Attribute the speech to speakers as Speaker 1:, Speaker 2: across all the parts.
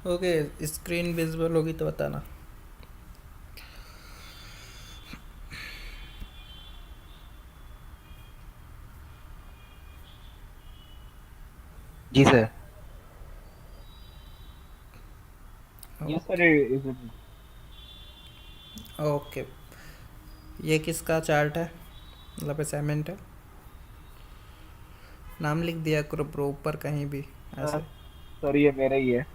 Speaker 1: Okay, screen visible होगी तो बताना।
Speaker 2: जी sir. Yes
Speaker 1: okay.
Speaker 2: Sir, is it?
Speaker 1: Okay, ये किसका चार्ट है, मतलब असाइनमेंट है? नाम लिख दिया करो ब्रो ऊपर कहीं भी, ऐसे।
Speaker 2: सर ये मेरा ही है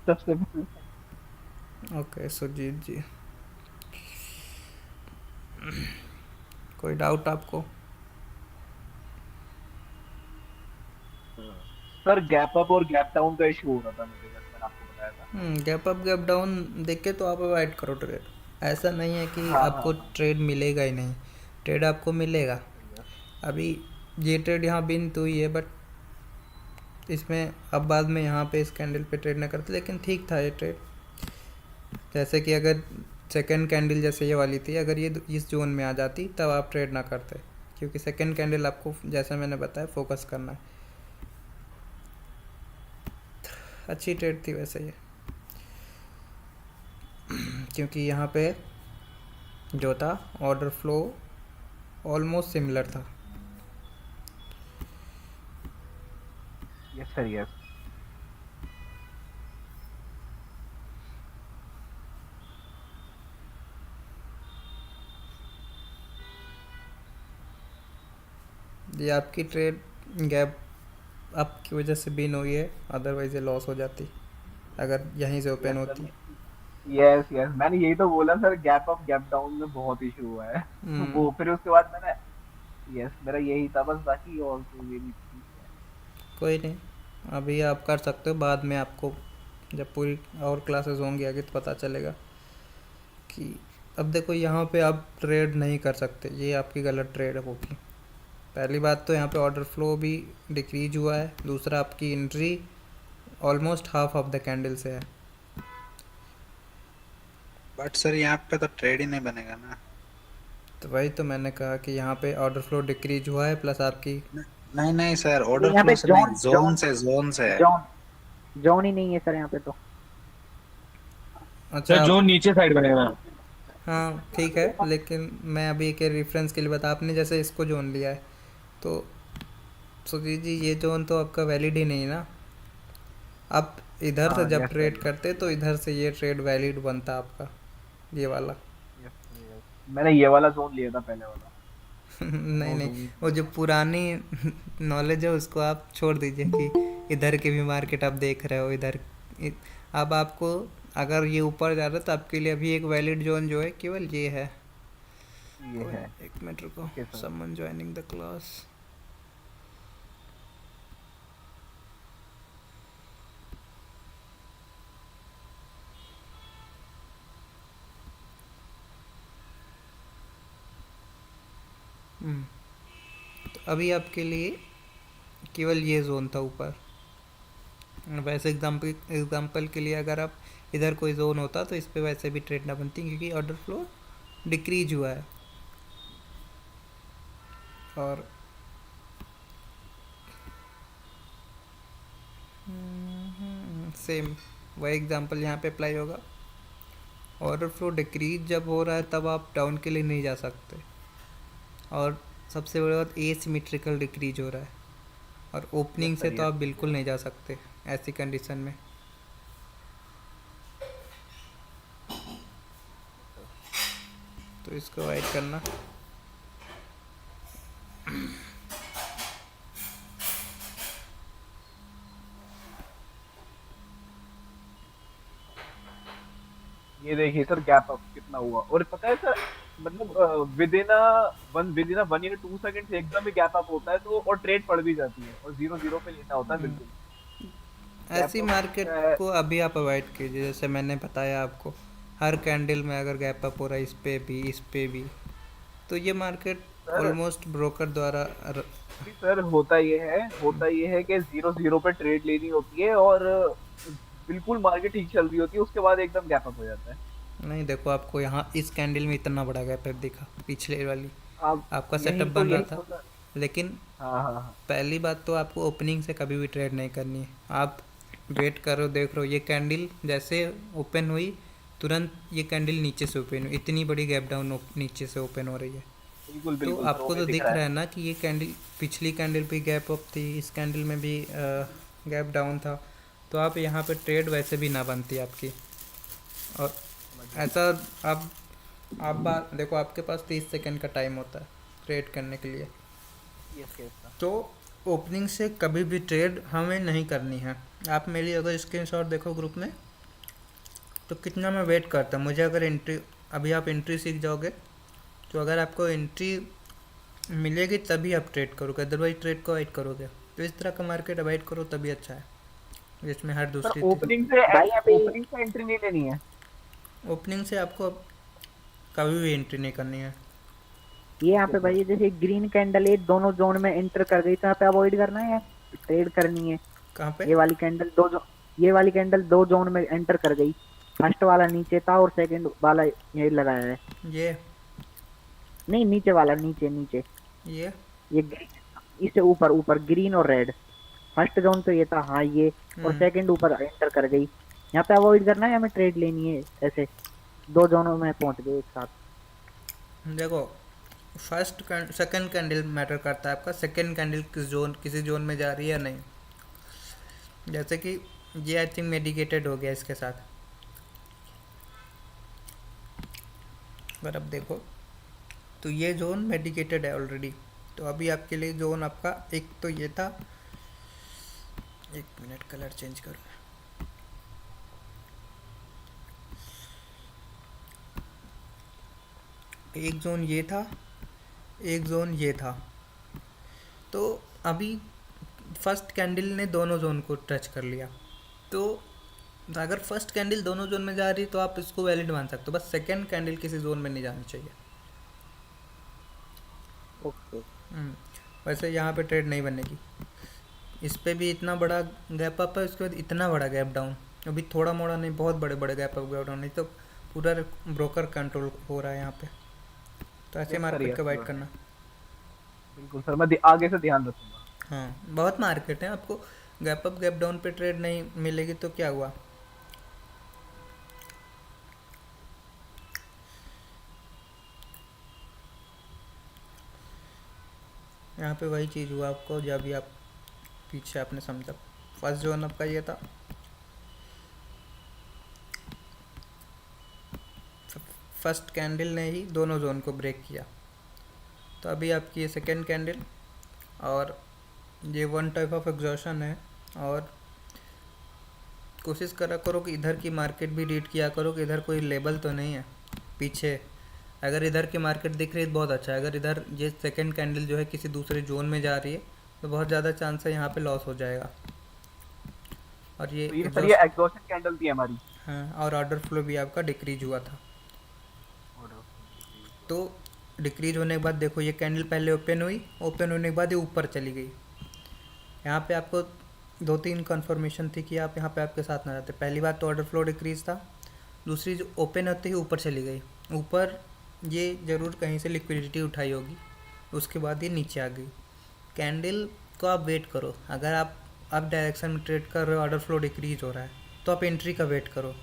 Speaker 2: सबसे पहले।
Speaker 1: ओके सुजीत जी, कोई डाउट आपको?
Speaker 2: सर गैप अप और गैप डाउन का इशू हो रहा था मुझे, जैसे मैंने आपको बताया था।
Speaker 1: गैप अप गैप डाउन देख के तो आप अवॉइड करो ट्रेड। ऐसा नहीं है कि
Speaker 2: हाँ हाँ
Speaker 1: आपको
Speaker 2: हाँ।
Speaker 1: ट्रेड मिलेगा ही नहीं, ट्रेड आपको मिलेगा।
Speaker 2: यस।
Speaker 1: अभी ये ट्रेड यहाँ बिन तो ही है, बट इसमें अब बाद में यहाँ पे इस कैंडल पे ट्रेड ना करते, लेकिन ठीक था ये ट्रेड। जैसे कि अगर सेकंड कैंडल जैसे ये वाली थी, अगर ये इस जोन में आ जाती तब आप ट्रेड ना करते, क्योंकि सेकंड कैंडल आपको जैसा मैंने बताया फोकस करना है। अच्छी ट्रेड थी वैसे ये, क्योंकि यहाँ पे जो था ऑर्डर फ्लो ऑलमोस्ट सिमिलर था।
Speaker 2: Yes sir, yes.
Speaker 1: ये आपकी ट्रेड गैप अप की वजह से बिन हुई है, अदरवाइज ये लॉस हो जाती अगर यहीं से ओपन
Speaker 2: यस सर।
Speaker 1: होती।
Speaker 2: यस यस, मैंने यही तो बोला sir, gap up gap down में बहुत इशू हुआ है।
Speaker 1: हम्म,
Speaker 2: वो फिर उसके बाद मैंने, यस मेरा यही था बस, बाकी और तो मेरी ठीक है।
Speaker 1: कोई नहीं, अभी आप कर सकते हो, बाद में आपको जब पूरी और क्लासेस होंगी आगे तो पता चलेगा कि अब देखो यहाँ पे आप ट्रेड नहीं कर सकते, ये आपकी गलत ट्रेड होगी। पहली बात तो यहाँ पे ऑर्डर फ्लो भी डिक्रीज हुआ है, दूसरा आपकी entry almost half of the candle से है।
Speaker 3: बट सर यहाँ पे तो ट्रेड ही नहीं बनेगा ना।
Speaker 1: तो वही तो मैंने कहा कि यहाँ पे ऑर्डर फ्लो डिक्रीज हुआ है, प्लस आपकी
Speaker 3: नहीं नहीं सर,
Speaker 2: ये
Speaker 3: ऑर्डर
Speaker 2: यहाँ
Speaker 3: फ्लो
Speaker 2: पे
Speaker 3: से नहीं,
Speaker 2: जॉन
Speaker 3: जोन
Speaker 2: जॉन
Speaker 3: से, जोन से है।
Speaker 2: जॉन जॉन ही नहीं है सर यहाँ पे तो।
Speaker 1: अच्छा
Speaker 4: सर
Speaker 1: आप,
Speaker 4: जो नीचे साइड बनेगा।
Speaker 1: हाँ ठीक है, लेकिन मैं अभी एक रेफरेंस के लिए बता, आपने जैसे इसको जोन लिया है तो सुजीत जी ये जोन तो आपका वैलिड ही नहीं ना। आप इधर से
Speaker 2: हाँ
Speaker 1: जब
Speaker 2: यस सर,
Speaker 1: ट्रेड करते तो इधर से ये ट्रेड वैलिड बनता आपका, ये वाला।
Speaker 2: Yes yes. मैंने ये वाला जोन लिया था पहले वाला।
Speaker 1: नहीं
Speaker 2: नो
Speaker 1: नहीं,
Speaker 2: जोन।
Speaker 1: वो जो पुरानी नॉलेज है उसको आप छोड़ दीजिए कि इधर के भी मार्केट आप देख रहे हो इधर। इ- अब आपको अगर ये ऊपर जा रहा है तो आपके लिए अभी एक वैलिड जोन जो है केवल ये है।
Speaker 2: ये
Speaker 1: कोई
Speaker 2: है।
Speaker 1: नहीं, एक मिनट रुको,
Speaker 2: okay sir.
Speaker 1: Someone joining the class. तो अभी आपके लिए केवल ये जोन था ऊपर। वैसे एग्जाम्पल एग्जाम्पल के लिए अगर आप इधर कोई जोन होता तो इस पे वैसे भी ट्रेड ना बनती, क्योंकि ऑर्डर फ्लो डिक्रीज हुआ है। और सेम वही एग्जांपल यहाँ पे अप्लाई होगा। ऑर्डर फ्लो डिक्रीज जब हो रहा है तब आप डाउन के लिए नहीं जा सकते, और सबसे बड़ी बात एसिमेट्रिकल डिक्रीज हो रहा है, और
Speaker 2: यस
Speaker 1: ओपनिंग से
Speaker 2: सर,
Speaker 1: तो
Speaker 2: यस
Speaker 1: आप
Speaker 2: सर,
Speaker 1: बिल्कुल नहीं जा सकते ऐसी कंडीशन में।
Speaker 2: यस।
Speaker 1: तो इसको अवॉइड करना।
Speaker 2: ये देखिए सर, गैप अप कितना हुआ, और पता है सर, मतलब विद इन 1 या 2 सेकंड एकदम ही गैप अप होता है, तो और ट्रेड पड़ भी जाती है, और 0-0 पे लेना होता है बिल्कुल। गैप
Speaker 1: ऐसी
Speaker 2: अप
Speaker 1: मार्केट
Speaker 2: है।
Speaker 1: को अभी आप अवॉइड कीजिए, जैसे मैंने बताया आपको, हर कैंडल में अगर गैप अप हो रहा है इस पे भी इस पे भी, तो ये मार्केट
Speaker 2: सर
Speaker 1: ऑलमोस्ट ब्रोकर द्वारा
Speaker 2: एक्चुअली सर, होता ये है कि 0-0 पे ट्रेड लेनी होती है, और बिल्कुल मार्केट ठीक चल रही होती है, उसके बाद एकदम गैप अप हो जाता है।
Speaker 1: नहीं देखो, आपको यहाँ इस कैंडल में इतना बड़ा गैप अप दिखा, पिछले वाली
Speaker 2: अब
Speaker 1: आपका सेटअप
Speaker 2: यही तो
Speaker 1: बन रहा
Speaker 2: यही
Speaker 1: था।
Speaker 2: तो सर।
Speaker 1: लेकिन
Speaker 2: हाँ हाँ हाँ।
Speaker 1: पहली बात तो आपको ओपनिंग से कभी भी ट्रेड नहीं करनी है। आप वेट करो, देख रहे हो ये कैंडल जैसे ओपन हुई तुरंत ये कैंडल नीचे से ओपन हुई, इतनी बड़ी गैप डाउन नीचे से ओपन हो रही है।
Speaker 2: बिल्कुल
Speaker 1: तो
Speaker 2: बिल्कुल सर, वो
Speaker 1: आपको
Speaker 2: भी
Speaker 1: तो
Speaker 2: दिख
Speaker 1: दिख
Speaker 2: रहा है।
Speaker 1: रहा है ना कि ये कैंडल पिछली कैंडल पे गैप अप थी, इस कैंडल में भी गैप डाउन था। तो आप यहाँ पे ट्रेड वैसे भी ना बनती आपकी। और
Speaker 2: समझ गया।
Speaker 1: ऐसा आप आप बात देखो, आपके पास 30 सेकंड का टाइम होता है ट्रेड करने के लिए।
Speaker 2: Yes yes sir.
Speaker 1: तो ओपनिंग से कभी भी ट्रेड हमें नहीं करनी है। आप मेरी अगर स्क्रीनशॉट देखो ग्रुप में, तो कितना मैं वेट करता, मुझे अगर एंट्री, अभी आप एंट्री सीख जाओगे तो अगर आपको एंट्री मिलेगी तभी आप ट्रेड करोगे, अदरवाइज ट्रेड को अवॉइड करोगे। तो इस तरह का मार्केट अवॉइड करो तभी अच्छा है, जिसमें हर
Speaker 2: सर
Speaker 1: दूसरी
Speaker 4: भाई अभी
Speaker 2: ओपनिंग से एंट्री नहीं लेनी है।
Speaker 1: ओपनिंग से आपको कभी भी एंट्री नहीं करनी है।
Speaker 4: ये यहाँ पे
Speaker 2: यस सर।
Speaker 4: भाई जैसे ग्रीन कैंडल है दोनों जोन में एंटर कर गई, तो यहाँ पे अवॉइड करना है, ट्रेड करनी है।
Speaker 1: कहाँ पे?
Speaker 4: ये वाली कैंडल ये वाली कैंडल दो जोन में एंटर कर गई। फर्स्ट वाला नीचे था और सेकंड वाला ये लगाया है।
Speaker 1: ये
Speaker 4: नहीं, नीचे वाला, नीचे नीचे
Speaker 1: ये
Speaker 4: ये इससे ऊपर ऊपर ग्रीन और रेड। फर्स्ट जोन तो ये था, हाँ ये। और सेकंड ऊपर एंटर कर गई। यहाँ पे अवॉइड करना है, हमें ट्रेड लेनी है। ऐसे दो जोनों में पहुंच गए एक साथ।
Speaker 1: देखो, फर्स्ट सेकंड कैंडल मैटर करता है आपका, सेकंड कैंडल किसी जोन में जा रही है या नहीं। जैसे कि ये आई थिंक मेडिकेटेड हो गया इसके साथ, अगर आप देखो तो ये जोन मेडिकेटेड है ऑलरेडी। तो अभी आपके लिए जोन आपका एक तो ये था, एक मिनट कलर चेंज करो, एक जोन ये था, एक जोन ये था। तो अभी फर्स्ट कैंडल ने दोनों जोन को टच कर लिया। तो अगर फर्स्ट कैंडल दोनों जोन में जा रही तो आप इसको वैलिड मान सकते हो, बस सेकंड कैंडल किसी जोन में नहीं जानी चाहिए।
Speaker 4: ओके।
Speaker 1: वैसे यहाँ पे ट्रेड नहीं बनेगी। इस पे भी इतना बड़ा गैप अप है, उसके बाद इतना बड़ा गैप डाउन, अभी थोड़ा मोड़ा नहीं, बहुत बड़े बड़े गैप अप गैप डाउन, नहीं तो पूरा ब्रोकर कंट्रोल हो रहा है यहाँ पे। तो ऐसे
Speaker 2: यस सर,
Speaker 1: मार्केट
Speaker 2: यस
Speaker 1: का वाइट
Speaker 2: सर।
Speaker 1: करना।
Speaker 2: बिल्कुल सर, मैं आगे से ध्यान रखूंगा।
Speaker 1: हाँ, बहुत मार्केट है, आपको गैप अप गैप डाउन पे ट्रेड नहीं मिलेगी तो क्या हुआ। यहाँ पे वही चीज़ हुआ आपको जब भी आप पीछे आपने समझा। फर्स्ट जोन आपका ये था, फर्स्ट कैंडल ने ही दोनों जोन को ब्रेक किया। तो अभी आपकी ये सेकेंड कैंडल, और ये वन टाइप ऑफ एग्जॉशन है। और कोशिश करा करो कि इधर की मार्केट भी रीड किया करो कि इधर कोई लेवल तो नहीं है पीछे। अगर इधर की मार्केट दिख रही है तो बहुत अच्छा है, अगर इधर ये सेकंड कैंडल जो है किसी दूसरे जोन में जा रही है तो बहुत ज़्यादा चांस है यहाँ पे लॉस हो जाएगा। और ये
Speaker 2: तो ये सर, ये
Speaker 1: एग्जॉस्ट,
Speaker 2: एग्जॉस्शन कैंडल थी हमारी।
Speaker 1: हाँ, और ऑर्डर फ्लो भी आपका डिक्रीज हुआ था। तो डिक्रीज होने के बाद देखो ये कैंडल पहले ओपन हुई, ओपन होने के बाद ये ऊपर चली गई। यहाँ पे आपको 2-3 कन्फर्मेशन थी कि आप यहाँ पे आपके साथ ना रहते। पहली बात तो ऑर्डर फ्लो डिक्रीज था, दूसरी जो ओपन होते ही ऊपर चली गई, ऊपर ये ज़रूर कहीं से लिक्विडिटी उठाई होगी, उसके बाद ये नीचे आ गई। कैंडल को आप वेट करो, अगर आप डायरेक्शन में ट्रेड कर रहे हो, ऑर्डर फ्लो डिक्रीज हो रहा है तो आप एंट्री का वेट करो।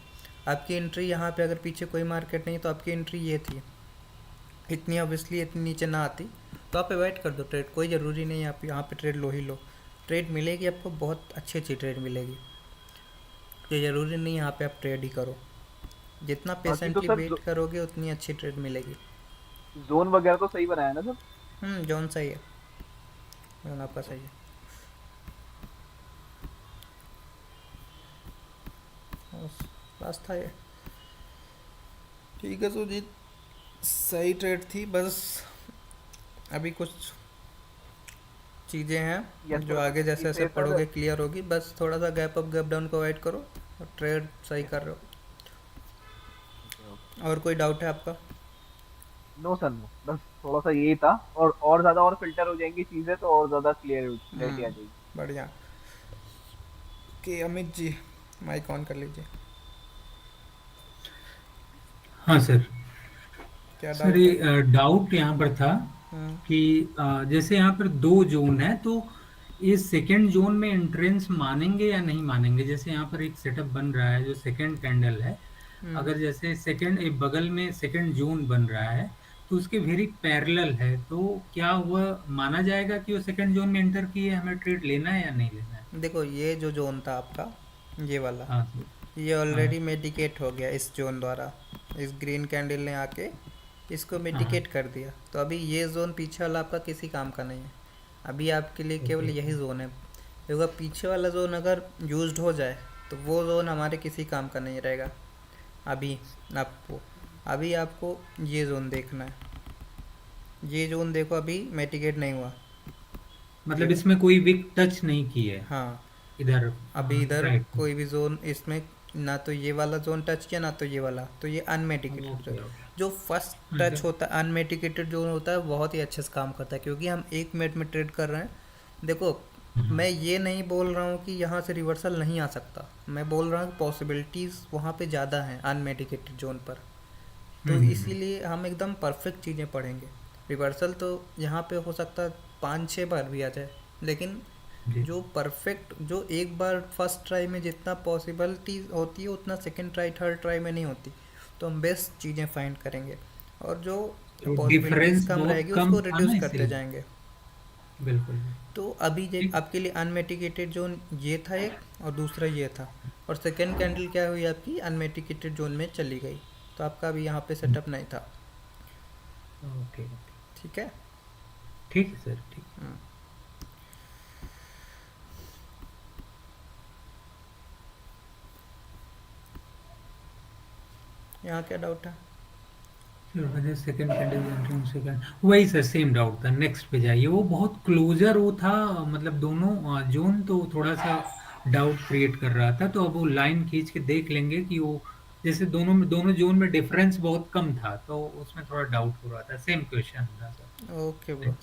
Speaker 1: आपकी एंट्री यहाँ पे अगर पीछे कोई मार्केट नहीं तो आपकी एंट्री ये थी, इतनी ऑब्वियसली इतनी नीचे ना आती तो आप अवॉइड कर दो ट्रेड। कोई ज़रूरी नहीं है आप यहाँ पे ट्रेड लो ही लो, ट्रेड मिलेगी आपको, बहुत अच्छी अच्छी ट्रेड मिलेगी। तो ज़रूरी नहीं यहाँ पे आप ट्रेड ही करो, जितना
Speaker 2: बाकी तो
Speaker 1: पेशेंटली
Speaker 2: सर
Speaker 1: वेट करोगे उतनी अच्छी ट्रेड मिलेगी।
Speaker 2: जोन वगैरह तो सही बनाया ना सर।
Speaker 1: जोन सही है, जोन आपका सही है। बस था ये, ठीक है सुजीत, सही ट्रेड थी। बस अभी कुछ चीज़ें हैं
Speaker 2: यस
Speaker 1: जो
Speaker 2: सर,
Speaker 1: आगे जैसे जैसे
Speaker 2: इससे सर
Speaker 1: पढ़ोगे क्लियर होगी। बस थोड़ा सा गैप अप गैप डाउन को अवॉइड करो और ट्रेड सही कर रहे हो। और कोई डाउट है आपका?
Speaker 2: नो सर नो, बस थोड़ा सा यही था। और ज्यादा और फिल्टर हो जाएंगी चीजें तो और ज्यादा क्लियरिटी आ जाएगी।
Speaker 1: बढ़िया। कि अमित जी माइक ऑन कर लीजिए।
Speaker 5: हाँ सर।
Speaker 1: क्या
Speaker 5: सर
Speaker 1: डाउट है?
Speaker 5: ये डाउट यहाँ पर था
Speaker 1: हम्म
Speaker 5: कि जैसे यहाँ पर दो जोन है, तो ये सेकंड जोन में एंट्रेंस मानेंगे या नहीं मानेंगे? जैसे यहाँ पर एक सेटअप बन रहा है जो सेकंड कैंडल है,
Speaker 1: हम्म।
Speaker 5: अगर जैसे सेकंड एक बगल में सेकंड जोन बन रहा है तो उसके वेरी पैरेलल है, तो क्या वह माना जाएगा कि वो सेकंड जोन में एंटर किए, हमें ट्रेड लेना है या नहीं लेना है?
Speaker 1: देखो ये जो जोन था आपका, ये वाला,
Speaker 5: हाँ सर।
Speaker 1: ये
Speaker 5: हाँ
Speaker 1: ऑलरेडी मेडिकेट हो गया इस जोन द्वारा। इस ग्रीन कैंडल ने आके इसको
Speaker 5: हाँ।
Speaker 1: मेडिकेट कर दिया, तो अभी ये जोन पीछे वाला आपका किसी काम का नहीं है। अभी आपके लिए केवल
Speaker 5: ओके।
Speaker 1: यही जोन है, क्योंकि पीछे वाला जोन अगर यूज्ड हो जाए तो वो जोन हमारे किसी काम का नहीं रहेगा। अभी आपको अभी आपको ये जोन देखना है। ये जोन देखो अभी मेडिकेट नहीं हुआ।
Speaker 5: मतलब
Speaker 1: ये,
Speaker 5: इसमें कोई विक टच नहीं की है
Speaker 1: हाँ,
Speaker 5: इधर?
Speaker 1: अभी इधर
Speaker 5: राइट।
Speaker 1: कोई भी जोन इसमें, ना तो ये वाला जोन टच किया ना तो ये वाला, तो ये अनमेडिकेटेड जोन।
Speaker 5: Okay okay.
Speaker 1: जो फर्स्ट
Speaker 5: हाँ
Speaker 1: टच
Speaker 5: सर।
Speaker 1: होता है अनमेडिकेटेड जोन होता है, बहुत ही अच्छे से काम करता है, क्योंकि हम 1 मिनट में ट्रेड कर रहे हैं। देखो, मैं ये नहीं बोल रहा हूँ कि यहाँ से रिवर्सल नहीं आ सकता, मैं बोल रहा हूँ कि पॉसिबिलिटीज़ वहाँ पे ज़्यादा हैं अनमेडिकेटेड जोन पर। तो इसीलिए हम एकदम परफेक्ट चीज़ें पढ़ेंगे। रिवर्सल तो यहाँ पे हो सकता है 5-6 बार भी आ जाए, लेकिन
Speaker 5: जी।
Speaker 1: जो परफेक्ट, जो एक बार फर्स्ट ट्राई में जितना पॉसिबिलिटी होती है उतना सेकंड ट्राई थर्ड ट्राई में नहीं होती। तो हम बेस्ट चीज़ें फाइंड करेंगे, और जो
Speaker 5: तो
Speaker 1: पॉसिबिलिटीज़
Speaker 5: डिफरेंस
Speaker 1: कम
Speaker 5: बहुत
Speaker 1: रहेगी
Speaker 5: कम
Speaker 1: उसको
Speaker 5: था
Speaker 1: रिड्यूस
Speaker 5: ना,
Speaker 1: करते
Speaker 5: इसीलिए।
Speaker 1: जाएंगे।
Speaker 5: बिल्कुल।
Speaker 1: तो अभी जो
Speaker 5: ठीक।
Speaker 1: आपके लिए अनमेटिकेटेड जोन ये था एक, और दूसरा ये था, और सेकंड कैंडल क्या हुई आपकी अनमेटिकेटेड जोन में चली गई, तो आपका अभी यहाँ पे सेटअप नहीं था।
Speaker 5: Okay okay.
Speaker 1: ठीक है।
Speaker 5: ठीक है सर, ठीक।
Speaker 1: हम्म। यहाँ क्या डाउट है?
Speaker 5: सेकंड कैंडल सेकंड, वही सर सेम डाउट था। नेक्स्ट पे जाइए, वो बहुत क्लोजर वो था, मतलब दोनों जोन, तो थोड़ा सा डाउट क्रिएट कर रहा था। तो अब वो लाइन खींच के देख लेंगे कि वो जैसे दोनों जोन में डिफरेंस बहुत कम था, तो उसमें थोड़ा डाउट हो रहा था। सेम क्वेश्चन था
Speaker 1: ओके
Speaker 5: सर।
Speaker 1: ब्रो।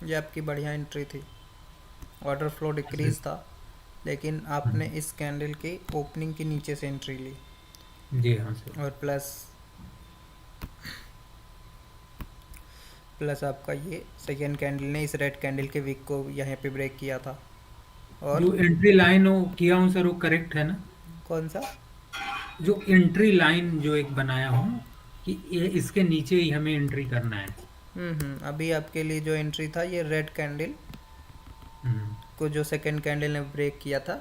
Speaker 1: ये आपकी बढ़िया एंट्री थी। ऑर्डर फ्लो डिक्रीज था, लेकिन आपने इस कैंडल के ओपनिंग के नीचे से एंट्री ली,
Speaker 5: जी हाँ सर।
Speaker 1: और प्लस प्लस आपका ये सेकेंड कैंडल ने इस रेड कैंडल के विक को यहाँ पे ब्रेक किया था। और
Speaker 5: जो एंट्री लाइन हो किया हूँ सर, वो करेक्ट है ना?
Speaker 1: कौन सा?
Speaker 5: जो एंट्री लाइन जो एक बनाया हूँ कि ये इसके नीचे ही हमें एंट्री करना है।
Speaker 1: अभी आपके लिए जो एंट्री था ये रेड कैंडल
Speaker 5: हम्म।
Speaker 1: को जो सेकेंड कैंडल ने ब्रेक किया था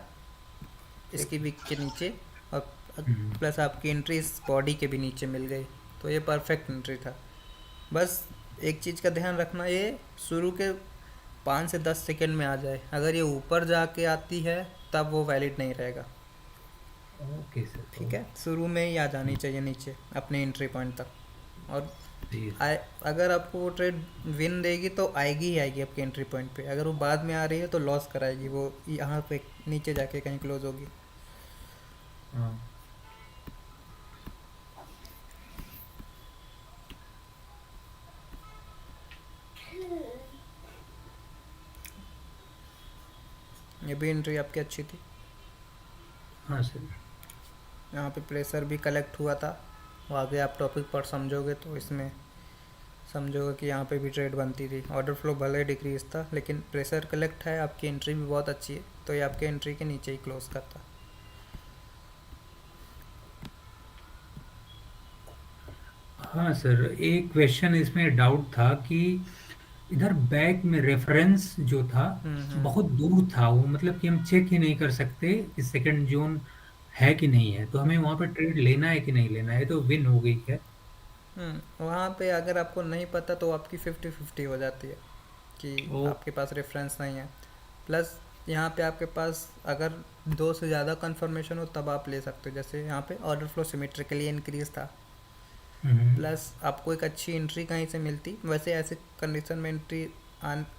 Speaker 1: इसकी विक के नीचे, और
Speaker 5: हम्म।
Speaker 1: प्लस आपकी एंट्री इस बॉडी के भी नीचे मिल गई, तो ये परफेक्ट एंट्री था। बस एक चीज़ का ध्यान रखना, ये शुरू के 5 से 10 सेकंड में आ जाए, अगर ये ऊपर जाके आती है तब वो वैलिड नहीं रहेगा।
Speaker 5: Okay sir.
Speaker 1: ठीक है, शुरू में ही आ जानी चाहिए नीचे अपने एंट्री पॉइंट तक। और
Speaker 5: जी।
Speaker 1: अगर आपको वो ट्रेड विन देगी तो आएगी ही आएगी आपके एंट्री पॉइंट पे, अगर वो बाद में आ रही है तो लॉस कराएगी, वो यहाँ पे नीचे जाके कहीं क्लोज होगी।
Speaker 5: हाँ।
Speaker 1: ये भी एंट्री आपकी अच्छी थी।
Speaker 5: हाँ सर।
Speaker 1: यहाँ पे प्रेशर भी कलेक्ट हुआ था, वो आगे आप टॉपिक पर समझोगे तो इसमें समझोगे कि यहाँ पे भी ट्रेड बनती थी। ऑर्डर फ्लो भले डिक्रीज था, लेकिन प्रेशर कलेक्ट है, आपकी एंट्री भी बहुत अच्छी है, तो ये आपके एंट्री के नीचे ही क्लोज करता।
Speaker 5: हाँ सर, एक क्वेश्चन इसमें डाउट था कि इधर बैक में रेफरेंस जो था बहुत दूर था, वो मतलब कि हम चेक ही नहीं कर सकते कि सेकंड जोन है कि नहीं है, तो हमें वहां पर ट्रेड लेना है कि नहीं लेना है, तो विन हो गई क्या?
Speaker 1: वहाँ पे अगर आपको नहीं पता तो आपकी 50-50 हो जाती है कि
Speaker 5: ओ।
Speaker 1: आपके पास रेफरेंस नहीं है। प्लस यहाँ पे आपके पास अगर 2 से ज़्यादा कंफर्मेशन हो तब आप ले सकते हो, जैसे यहाँ पे ऑर्डर फ्लो सिमेट्रिकली इंक्रीज था,
Speaker 5: हम्म।
Speaker 1: प्लस आपको एक अच्छी एंट्री कहीं से मिलती। वैसे ऐसे कंडीशन में एंट्री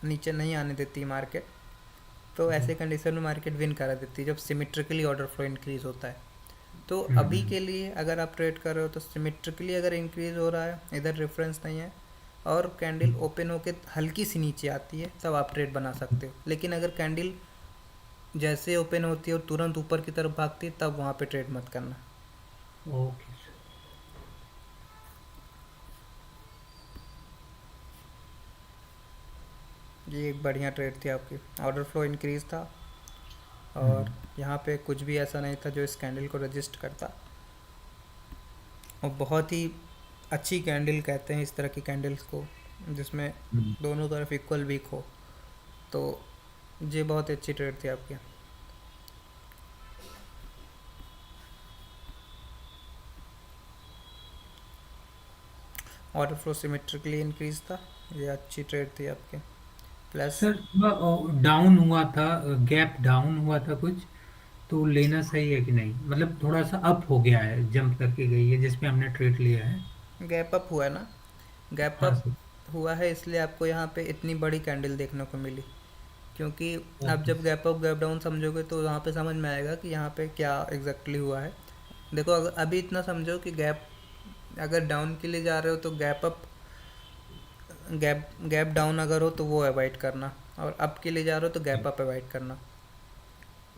Speaker 1: नीचे नहीं आने देती मार्केट, तो ऐसे कंडीशन में मार्केट विन करा देती है जब सिमेट्रिकली ऑर्डर फ्लो इंक्रीज होता है। तो अभी के लिए अगर आप ट्रेड कर रहे हो तो सिमेट्रिकली अगर इंक्रीज हो रहा है, इधर रेफरेंस नहीं है, और कैंडल ओपन होके हल्की सी नीचे आती है, तब आप ट्रेड बना सकते हो। लेकिन अगर कैंडल जैसे ओपन होती है और तुरंत ऊपर की तरफ भागती है, तब वहाँ पे ट्रेड मत करना।
Speaker 5: Okay sir.
Speaker 1: ये एक बढ़िया ट्रेड थी आपकी, ऑर्डर फ्लो इंक्रीज था और यहाँ पे कुछ भी ऐसा नहीं था जो इस कैंडल को रजिस्ट करता, और बहुत ही अच्छी कैंडल कहते हैं इस तरह की कैंडल्स को जिसमें दोनों तरफ इक्वल वीक हो, तो ये बहुत अच्छी ट्रेड थी आपकी। ऑर्डर फ्लो सिमेट्रिकली इंक्रीज था, ये अच्छी ट्रेड थी आपकी। प्लस
Speaker 5: सर डाउन हुआ था, गैप डाउन हुआ था कुछ, तो लेना सही है कि नहीं? मतलब थोड़ा सा अप हो गया है, जंप करके गई है जिसपे हमने ट्रेड लिया है।
Speaker 1: गैप अप हुआ है ना, गैप
Speaker 5: हाँ
Speaker 1: अप
Speaker 5: सर।
Speaker 1: हुआ है इसलिए आपको यहाँ पे इतनी बड़ी कैंडल देखने को मिली, क्योंकि आप
Speaker 5: ओके।
Speaker 1: जब गैप अप गैप डाउन समझोगे तो वहाँ पे समझ में आएगा कि यहाँ पे क्या एग्जैक्टली हुआ है। देखो अभी इतना समझो कि गैप अगर डाउन के लिए जा रहे हो तो gap up gap gap down अगर हो तो वो अवॉइड करना, और अप के लिए जा रहे हो तो गैप अप अवॉइड करना।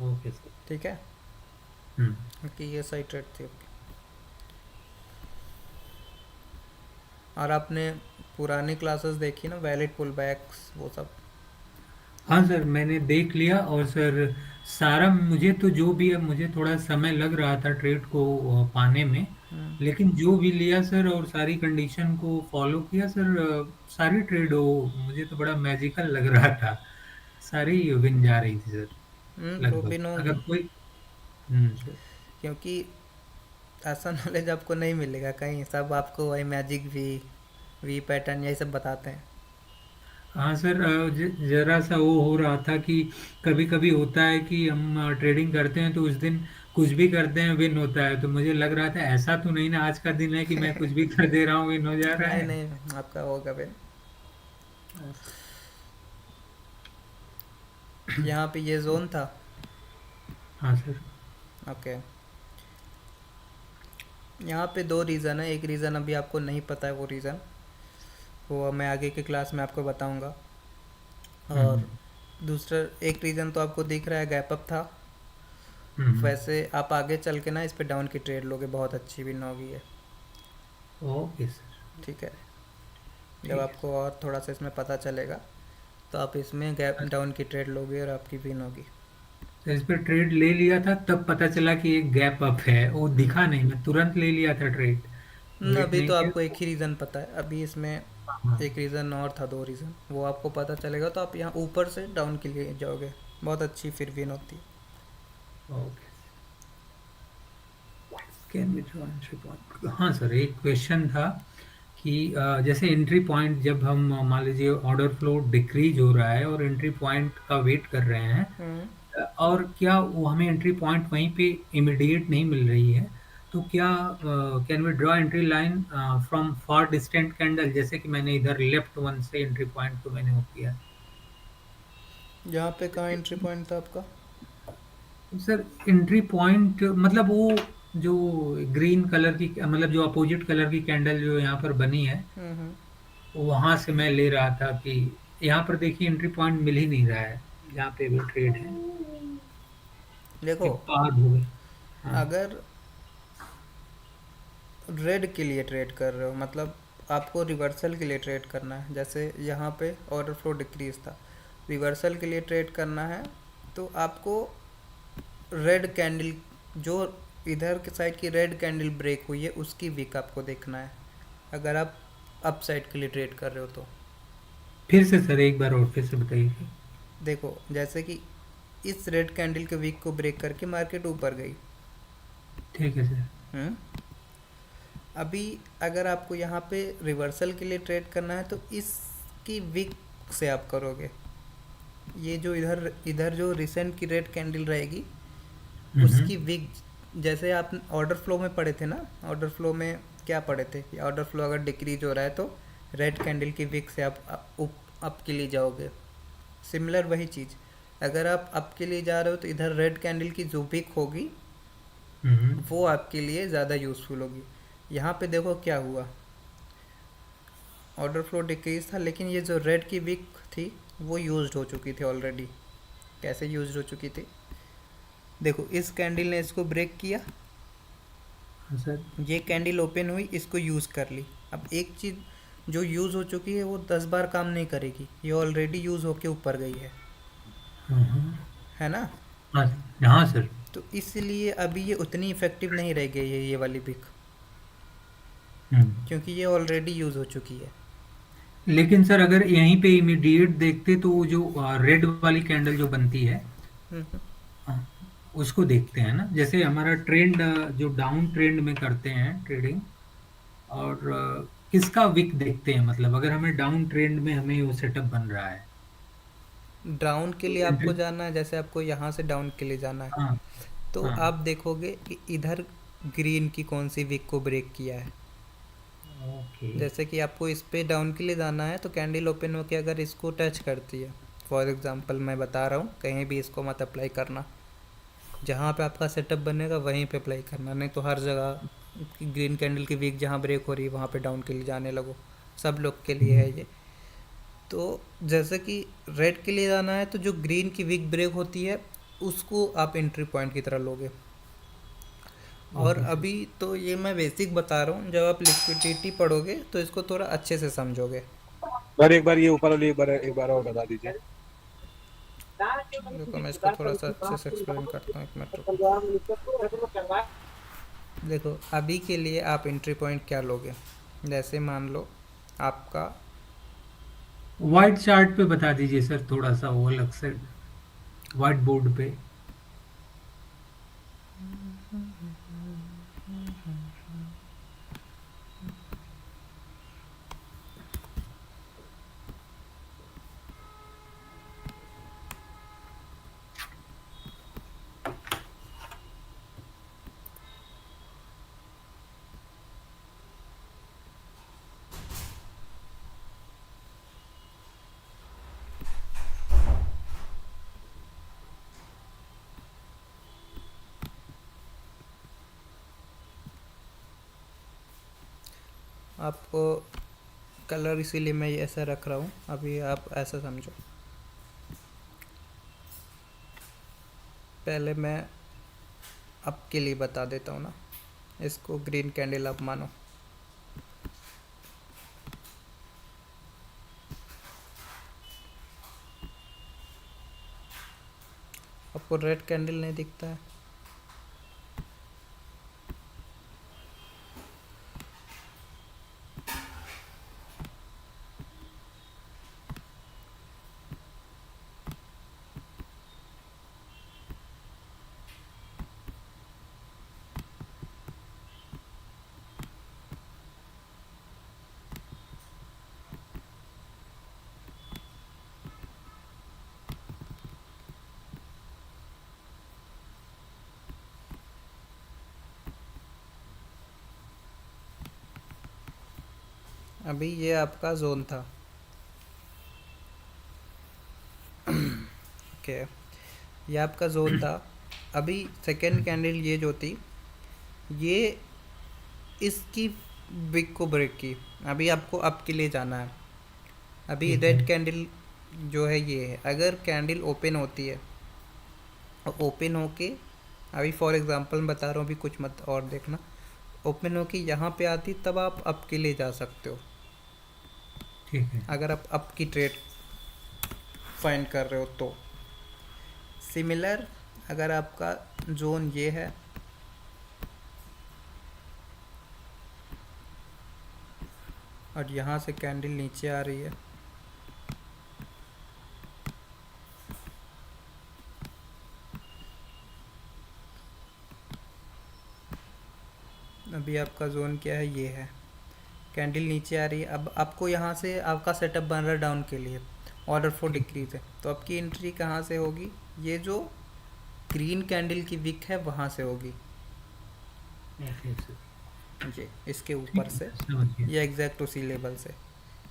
Speaker 5: Okay sir.
Speaker 1: ठीक है,
Speaker 5: हम्म।
Speaker 1: क्योंकि ये सही ट्रेड थी आपकी। और आपने पुरानी क्लासेस देखी ना, वैलिड पुल बैक्स वो सब?
Speaker 5: हाँ सर, मैंने देख लिया। और सर सारा मुझे तो जो भी है, मुझे थोड़ा समय लग रहा था ट्रेड को पाने में, लेकिन जो भी लिया सर और सारी कंडीशन को फॉलो किया सर, सारी ट्रेड हो मुझे तो बड़ा मैजिकल लग रहा था। सारी विन जा रही थी सर, लगभग।
Speaker 1: रोबिन
Speaker 5: अगर
Speaker 1: होगी,
Speaker 5: कोई सर।
Speaker 1: क्योंकि ऐसा नॉलेज आपको नहीं मिलेगा कहीं, सब आपको वही मैजिक वी पैटर्न यही सब बताते हैं।
Speaker 5: हाँ सर, जरा सा वो हो रहा था कि कभी कभी होता है कि हम ट्रेडिंग करते हैं तो उस दिन कुछ भी करते हैं विन होता है, तो मुझे लग रहा था ऐसा तो नहीं ना आज का दिन है कि मैं कुछ भी कर दे रहा हूँ विन हो जा रहा
Speaker 1: नहीं
Speaker 5: है।
Speaker 1: नहीं, आपका होगा फिर। यहाँ पे ये जोन था।
Speaker 5: हाँ सर।
Speaker 1: ओके, यहाँ पे दो रीज़न है, एक रीज़न अभी आपको नहीं पता है, वो रीज़न वो मैं आगे की क्लास में आपको बताऊंगा। और
Speaker 5: हम्म।
Speaker 1: दूसरा एक रीज़न तो आपको दिख रहा है गैप अप था,
Speaker 5: हम्म।
Speaker 1: वैसे आप आगे चल के ना इस पे डाउन की ट्रेड लोगे, बहुत अच्छी विन होगी है।
Speaker 5: Okay sir.
Speaker 1: ठीक है,
Speaker 5: ठीक
Speaker 1: जब
Speaker 5: है।
Speaker 1: आपको और थोड़ा सा इसमें पता चलेगा तो आप इसमें गैप डाउन की ट्रेड लोगे और आपकी विन होगी।
Speaker 5: तो इस पर ट्रेड ले लिया था, तब पता चला कि एक गैप अप है, वो दिखा नहीं, मैं तुरंत ले लिया था ट्रेड, वेट
Speaker 1: अभी
Speaker 5: नहीं
Speaker 1: तो
Speaker 5: किया।
Speaker 1: आपको एक ही रीज़न पता है, अभी इसमें
Speaker 5: हाँ।
Speaker 1: एक रीज़न और था, दो रीज़न वो आपको पता चलेगा तो आप यहाँ ऊपर से डाउन के लिए जाओगे, बहुत अच्छी फिर विन होती है।
Speaker 5: Okay. Can be draw entry point. हाँ सर, एक क्वेश्चन था कि जैसे एंट्री पॉइंट जब हम मान लीजिए ऑर्डर फ्लो डिक्रीज हो रहा है और एंट्री पॉइंट का वेट कर रहे हैं,
Speaker 1: हम्म,
Speaker 5: और क्या वो हमें एंट्री पॉइंट वहीं पे इमीडिएट नहीं मिल रही है, तो क्या can we draw entry line from far distant candle, जैसे कि मैंने इधर लेफ्ट वन से एंट्री पॉइंट को मैंने वो किया।
Speaker 1: यहाँ पे कहाँ एंट्री पॉइंट था आपका?
Speaker 5: सर एंट्री पॉइंट मतलब वो जो ग्रीन कलर की, मतलब जो अपोजिट कलर की कैंडल जो यहाँ पर बनी है,
Speaker 1: हम्म,
Speaker 5: वहां से मैं ले रहा था कि यहाँ पर देखिए एंट्री पॉइंट मिल ही नहीं रहा है जहाँ पे भी ट्रेड है,
Speaker 1: देखो
Speaker 5: एक पार हो गए। हाँ।
Speaker 1: अगर रेड के लिए ट्रेड कर रहे हो, मतलब आपको रिवर्सल के लिए ट्रेड करना है, जैसे यहाँ पे ऑर्डर फ्लो डिक्रीज था, रिवर्सल के लिए ट्रेड करना है तो आपको रेड कैंडल, जो इधर के साइड की रेड कैंडल ब्रेक हुई है उसकी वीक आपको देखना है, अगर आप अप साइड के लिए ट्रेड कर रहे हो तो।
Speaker 5: फिर से सर एक बार और फिर से बताइए।
Speaker 1: देखो जैसे कि इस रेड कैंडल के वीक को ब्रेक करके मार्केट ऊपर गई।
Speaker 5: ठीक है सर।
Speaker 1: हम्म, अभी अगर आपको यहाँ पे रिवर्सल के लिए ट्रेड करना है तो इसकी वीक से आप करोगे, ये जो इधर इधर जो रिसेंट की रेड कैंडल रहेगी उसकी वीक, जैसे आप ऑर्डर फ्लो में पढ़े थे ना, ऑर्डर फ्लो में क्या पढ़े थे कि ऑर्डर फ्लो अगर डिक्रीज हो रहा है तो रेड कैंडल की वीक से आप अप के लिए जाओगे। सिमिलर वही चीज़, अगर आप अप के लिए जा रहे हो तो इधर रेड कैंडल की जो वीक होगी वो आपके लिए ज़्यादा यूज़फुल होगी। यहाँ पे देखो क्या हुआ, ऑर्डर फ्लो डिक्रीज था लेकिन ये जो रेड की वीक थी वो यूज्ड हो चुकी थी ऑलरेडी। कैसे यूज्ड हो चुकी थी? देखो इस कैंडल ने इसको ब्रेक किया,
Speaker 5: हाँ सर।
Speaker 1: ये कैंडल ओपन हुई, इसको यूज़ कर ली। अब एक चीज़ जो यूज़ हो चुकी है वो 10 बार काम नहीं करेगी, ये ऑलरेडी यूज़ होके ऊपर गई
Speaker 5: हाँ
Speaker 1: है ना।
Speaker 5: हाँ हाँ सर।
Speaker 1: तो इसलिए अभी ये उतनी इफ़ेक्टिव नहीं रह गई है ये वाली पिक,
Speaker 5: हम्म।
Speaker 1: क्योंकि ये ऑलरेडी यूज़ हो चुकी है।
Speaker 5: लेकिन सर अगर यहीं पे इमीडिएट देखते तो वो जो रेड वाली कैंडल जो बनती है,
Speaker 1: हम्म,
Speaker 5: हाँ, उसको देखते हैं ना, जैसे हमारा ट्रेंड जो डाउन ट्रेंड में करते हैं ट्रेडिंग, और किसका विक देखते हैं, मतलब अगर हमें डाउन ट्रेंड में हमें वो सेटअप बन रहा है
Speaker 1: डाउन के लिए
Speaker 5: तो
Speaker 1: आपको जाना है, जैसे आपको यहाँ से डाउन के लिए जाना है,
Speaker 5: हाँ
Speaker 1: तो
Speaker 5: हाँ
Speaker 1: आप देखोगे कि इधर ग्रीन की कौन सी विक को ब्रेक किया है।
Speaker 5: ओके
Speaker 1: जैसे कि आपको इस पे डाउन के लिए जाना है, तो कैंडल ओपन होके अगर इसको टच करती है, फॉर एग्जांपल मैं बता रहा हूँ, कहीं भी इसको मत अप्लाई करना, जहाँ पे आपका सेटअप बनेगा वहीं पे अप्लाई करना, नहीं तो हर जगह ग्रीन कैंडल की वीक जहाँ ब्रेक हो रही है वहाँ पे डाउन के लिए जाने लगो। सब लोग के लिए है ये। तो जैसे कि रेड के लिए जाना है, तो जो ग्रीन की वीक ब्रेक होती है उसको आप एंट्री पॉइंट की तरह लोगे। और
Speaker 5: ओके सर।
Speaker 1: अभी तो ये मैं बेसिक बता रहा हूँ, जब आप लिक्विडिटी पढ़ोगे तो इसको थोड़ा अच्छे से समझोगे।
Speaker 6: सर एक बार ये ऊपर वाली एक बार और बता दीजिए।
Speaker 1: देखो मैं इसको थोड़ा सा अच्छे से एक्सप्लेन करता हूँ, एक मिनट रुको। देखो अभी के लिए आप एंट्री पॉइंट क्या लोगे, जैसे मान लो आपका
Speaker 5: व्हाइट चार्ट पे बता दीजिए सर, थोड़ा सा वो अलग से व्हाइट बोर्ड पे।
Speaker 1: आपको कलर इसीलिए मैं ये ऐसा रख रहा हूँ, अभी आप ऐसा समझो। पहले मैं आपके लिए बता देता हूँ ना, इसको ग्रीन कैंडल आप मानो। आपको रेड कैंडल नहीं दिखता है? अभी ये आपका जोन था, ओके, ये आपका जोन था। अभी सेकेंड कैंडल ये जो थी, ये इसकी विक को ब्रेक की। अभी आपको अप के लिए जाना है। अभी
Speaker 5: ठीक
Speaker 1: रेड
Speaker 5: है।
Speaker 1: कैंडल जो है ये है, अगर कैंडल ओपन होती है और ओपन होके, अभी फॉर एग्जांपल बता रहा हूँ, अभी कुछ मत और देखना, ओपन होके यहाँ पे आती तब आप अप के लिए जा सकते हो,
Speaker 5: ठीक है।
Speaker 1: अगर आप अप की ट्रेड फाइंड कर रहे हो तो। सिमिलर अगर आपका जोन ये है, और यहाँ से कैंडल नीचे आ रही है, अभी आपका जोन क्या है, ये है, कैंडल नीचे आ रही है। अब आपको यहाँ से आपका सेटअप बन रहा है डाउन के लिए, ऑर्डर फॉर डिक्रीज है, तो आपकी एंट्री कहाँ से होगी, ये जो ग्रीन कैंडल की विक है वहाँ से होगी,
Speaker 5: ओके सर।
Speaker 1: ये इसके
Speaker 5: ठीक
Speaker 1: ऊपर
Speaker 5: है
Speaker 1: से,
Speaker 5: सर, समझ गया।
Speaker 1: ये एग्जैक्ट उसी लेवल से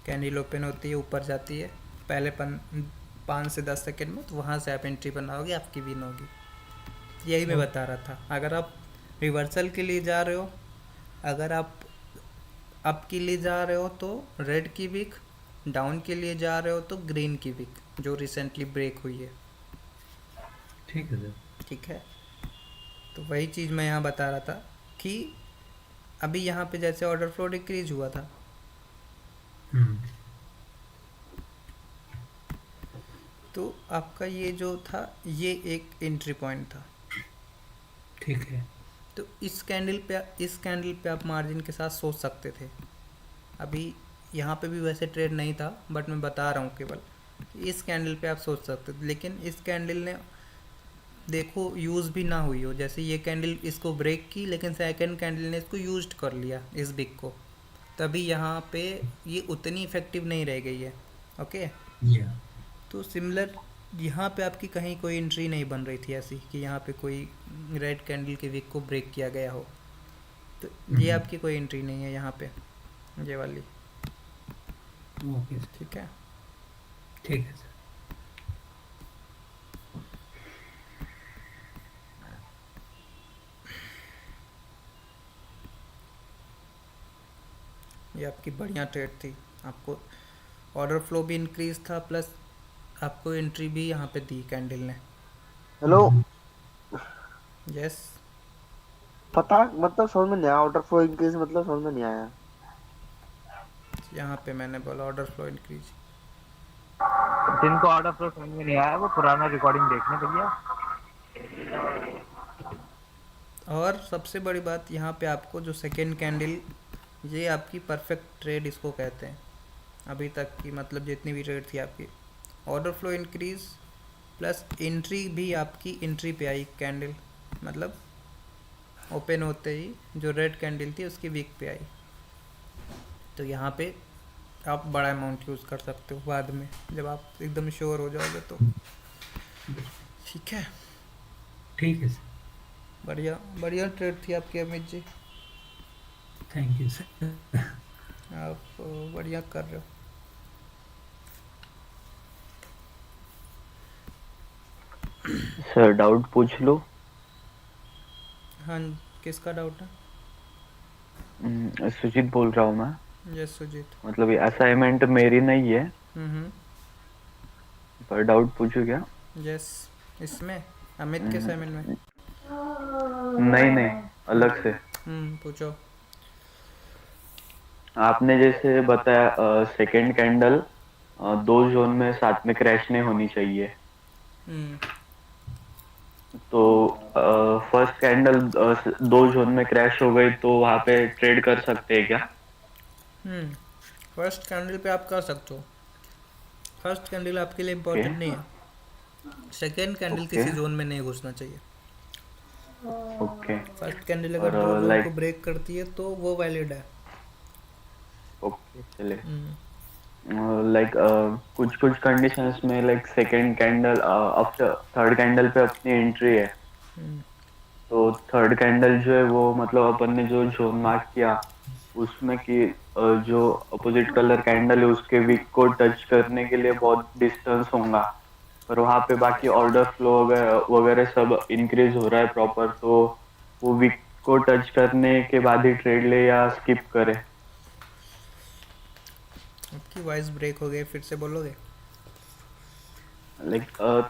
Speaker 1: कैंडल ओपन होती है, ऊपर जाती है पहले 5 से 10 सेकेंड में, तो वहाँ से आप एंट्री बनाओगे, आपकी विन होगी। यही मैं बता रहा था। अगर आप रिवर्सल के लिए जा रहे हो, अगर आप अप के लिए जा रहे हो तो रेड की विक, डाउन के लिए जा रहे हो तो ग्रीन की विक जो रिसेंटली ब्रेक हुई है,
Speaker 5: ठीक है सर।
Speaker 1: ठीक है। तो वही चीज़ मैं यहाँ बता रहा था कि अभी यहाँ पे जैसे ऑर्डर फ्लो डिक्रीज हुआ था,
Speaker 5: हम्म,
Speaker 1: तो आपका ये जो था ये एक एंट्री पॉइंट था।
Speaker 5: ठीक है।
Speaker 1: तो इस कैंडल पे आप मार्जिन के साथ सोच सकते थे। अभी यहाँ पे भी वैसे ट्रेड नहीं था, बट मैं बता रहा हूँ केवल इस कैंडल पे आप सोच सकते थे, लेकिन इस कैंडल ने देखो यूज़ भी ना हुई हो। जैसे ये कैंडल इसको ब्रेक की, लेकिन सेकंड कैंडल ने इसको यूज कर लिया इस बिग को, तभी यहाँ पे ये उतनी इफ़ेक्टिव नहीं रह गई है। ओके,
Speaker 5: या
Speaker 1: तो सिमिलर यहाँ पे आपकी कहीं कोई एंट्री नहीं बन रही थी ऐसी कि यहाँ पे कोई रेड कैंडल के विक को ब्रेक किया गया हो। तो ये आपकी कोई एंट्री नहीं है यहाँ पे, ये वाली।
Speaker 5: ओके सर,
Speaker 1: ठीक है,
Speaker 5: ठीक है सर।
Speaker 1: ये आपकी बढ़िया ट्रेड थी। आपको ऑर्डर फ्लो भी इंक्रीज था, प्लस आपको एंट्री भी यहाँ पे दी कैंडल ने।
Speaker 7: हेलो।
Speaker 1: यस,
Speaker 7: पता मतलब समझ में नहीं आया, ऑर्डर फ्लो इंक्रीज मतलब समझ में नहीं आया।
Speaker 1: यहाँ पे मैंने बोला ऑर्डर फ्लो इंक्रीज।
Speaker 2: जिनको ऑर्डर फ्लो समझ में नहीं आया वो पुराना रिकॉर्डिंग देखने भैया।
Speaker 1: और सबसे बड़ी बात यहाँ पे आपको जो सेकेंड कैंडल, ये आपकी परफेक्ट ट्रेड इसको कहते हैं अभी तक की, मतलब जितनी भी ट्रेड थी आपकी। Order flow increase plus entry भी आपकी एंट्री पे आई कैंडल, मतलब ओपन होते ही जो रेड कैंडल थी उसकी वीक पे आई। तो यहाँ पे आप बड़ा अमाउंट यूज़ कर सकते हो बाद में, जब आप एकदम श्योर हो जाओगे तो। ठीक है,
Speaker 5: ठीक है सर,
Speaker 1: बढ़िया बढ़िया ट्रेड थी आपकी Amit ji,
Speaker 5: thank you sir.
Speaker 1: आप बढ़िया कर रहे हो।
Speaker 8: सर डाउट पूछ लो।
Speaker 1: हाँ, किसका डाउट है?
Speaker 8: सुजीत बोल रहा हूँ मैं।
Speaker 1: यस सुजीत।
Speaker 8: मतलब ये असाइनमेंट मेरी नहीं है,
Speaker 1: हम्म,
Speaker 8: पर डाउट पूछू क्या?
Speaker 1: यस, इसमें अमित के असाइनमेंट में।
Speaker 8: नहीं नहीं, अलग से।
Speaker 1: पूछो।
Speaker 8: आपने जैसे बताया सेकंड कैंडल दो जोन में साथ में क्रैश नहीं होनी चाहिए,
Speaker 1: हम्म,
Speaker 8: तो फर्स्ट कैंडल दो जोन में क्रैश हो गई तो वहाँ पे ट्रेड कर सकते हैं क्या?
Speaker 1: फर्स्ट कैंडल पे आप कर सकते हो। फर्स्ट कैंडल आपके लिए इम्पोर्टेंट नहीं है। Second candle
Speaker 8: okay.
Speaker 1: किसी जोन में नहीं घुसना चाहिए।
Speaker 8: ओके
Speaker 1: फर्स्ट कैंडल अगर
Speaker 8: और,
Speaker 1: दो जोन
Speaker 8: like-
Speaker 1: को ब्रेक करती है तो वो वैलिड है।
Speaker 8: ओके चले।
Speaker 1: हम्म,
Speaker 8: लाइक कुछ कुछ कंडीशंस में like second candle after third candle पे अपनी एंट्री है,
Speaker 1: हम्म,
Speaker 8: तो थर्ड कैंडल जो है वो मतलब अपन ने जो जोन मार्क किया उसमें कि जो अपोजिट कलर कैंडल है उसके विक को टच करने के लिए बहुत डिस्टेंस होगा, पर वहाँ पे बाकी ऑर्डर फ्लो वगैरह सब इंक्रीज हो रहा है प्रॉपर, तो वो विक को टच करने के बाद ही ट्रेड ले या स्किप करे?
Speaker 1: आपकी वॉइस ब्रेक हो गई, फिर से बोलोगे?
Speaker 8: लाइक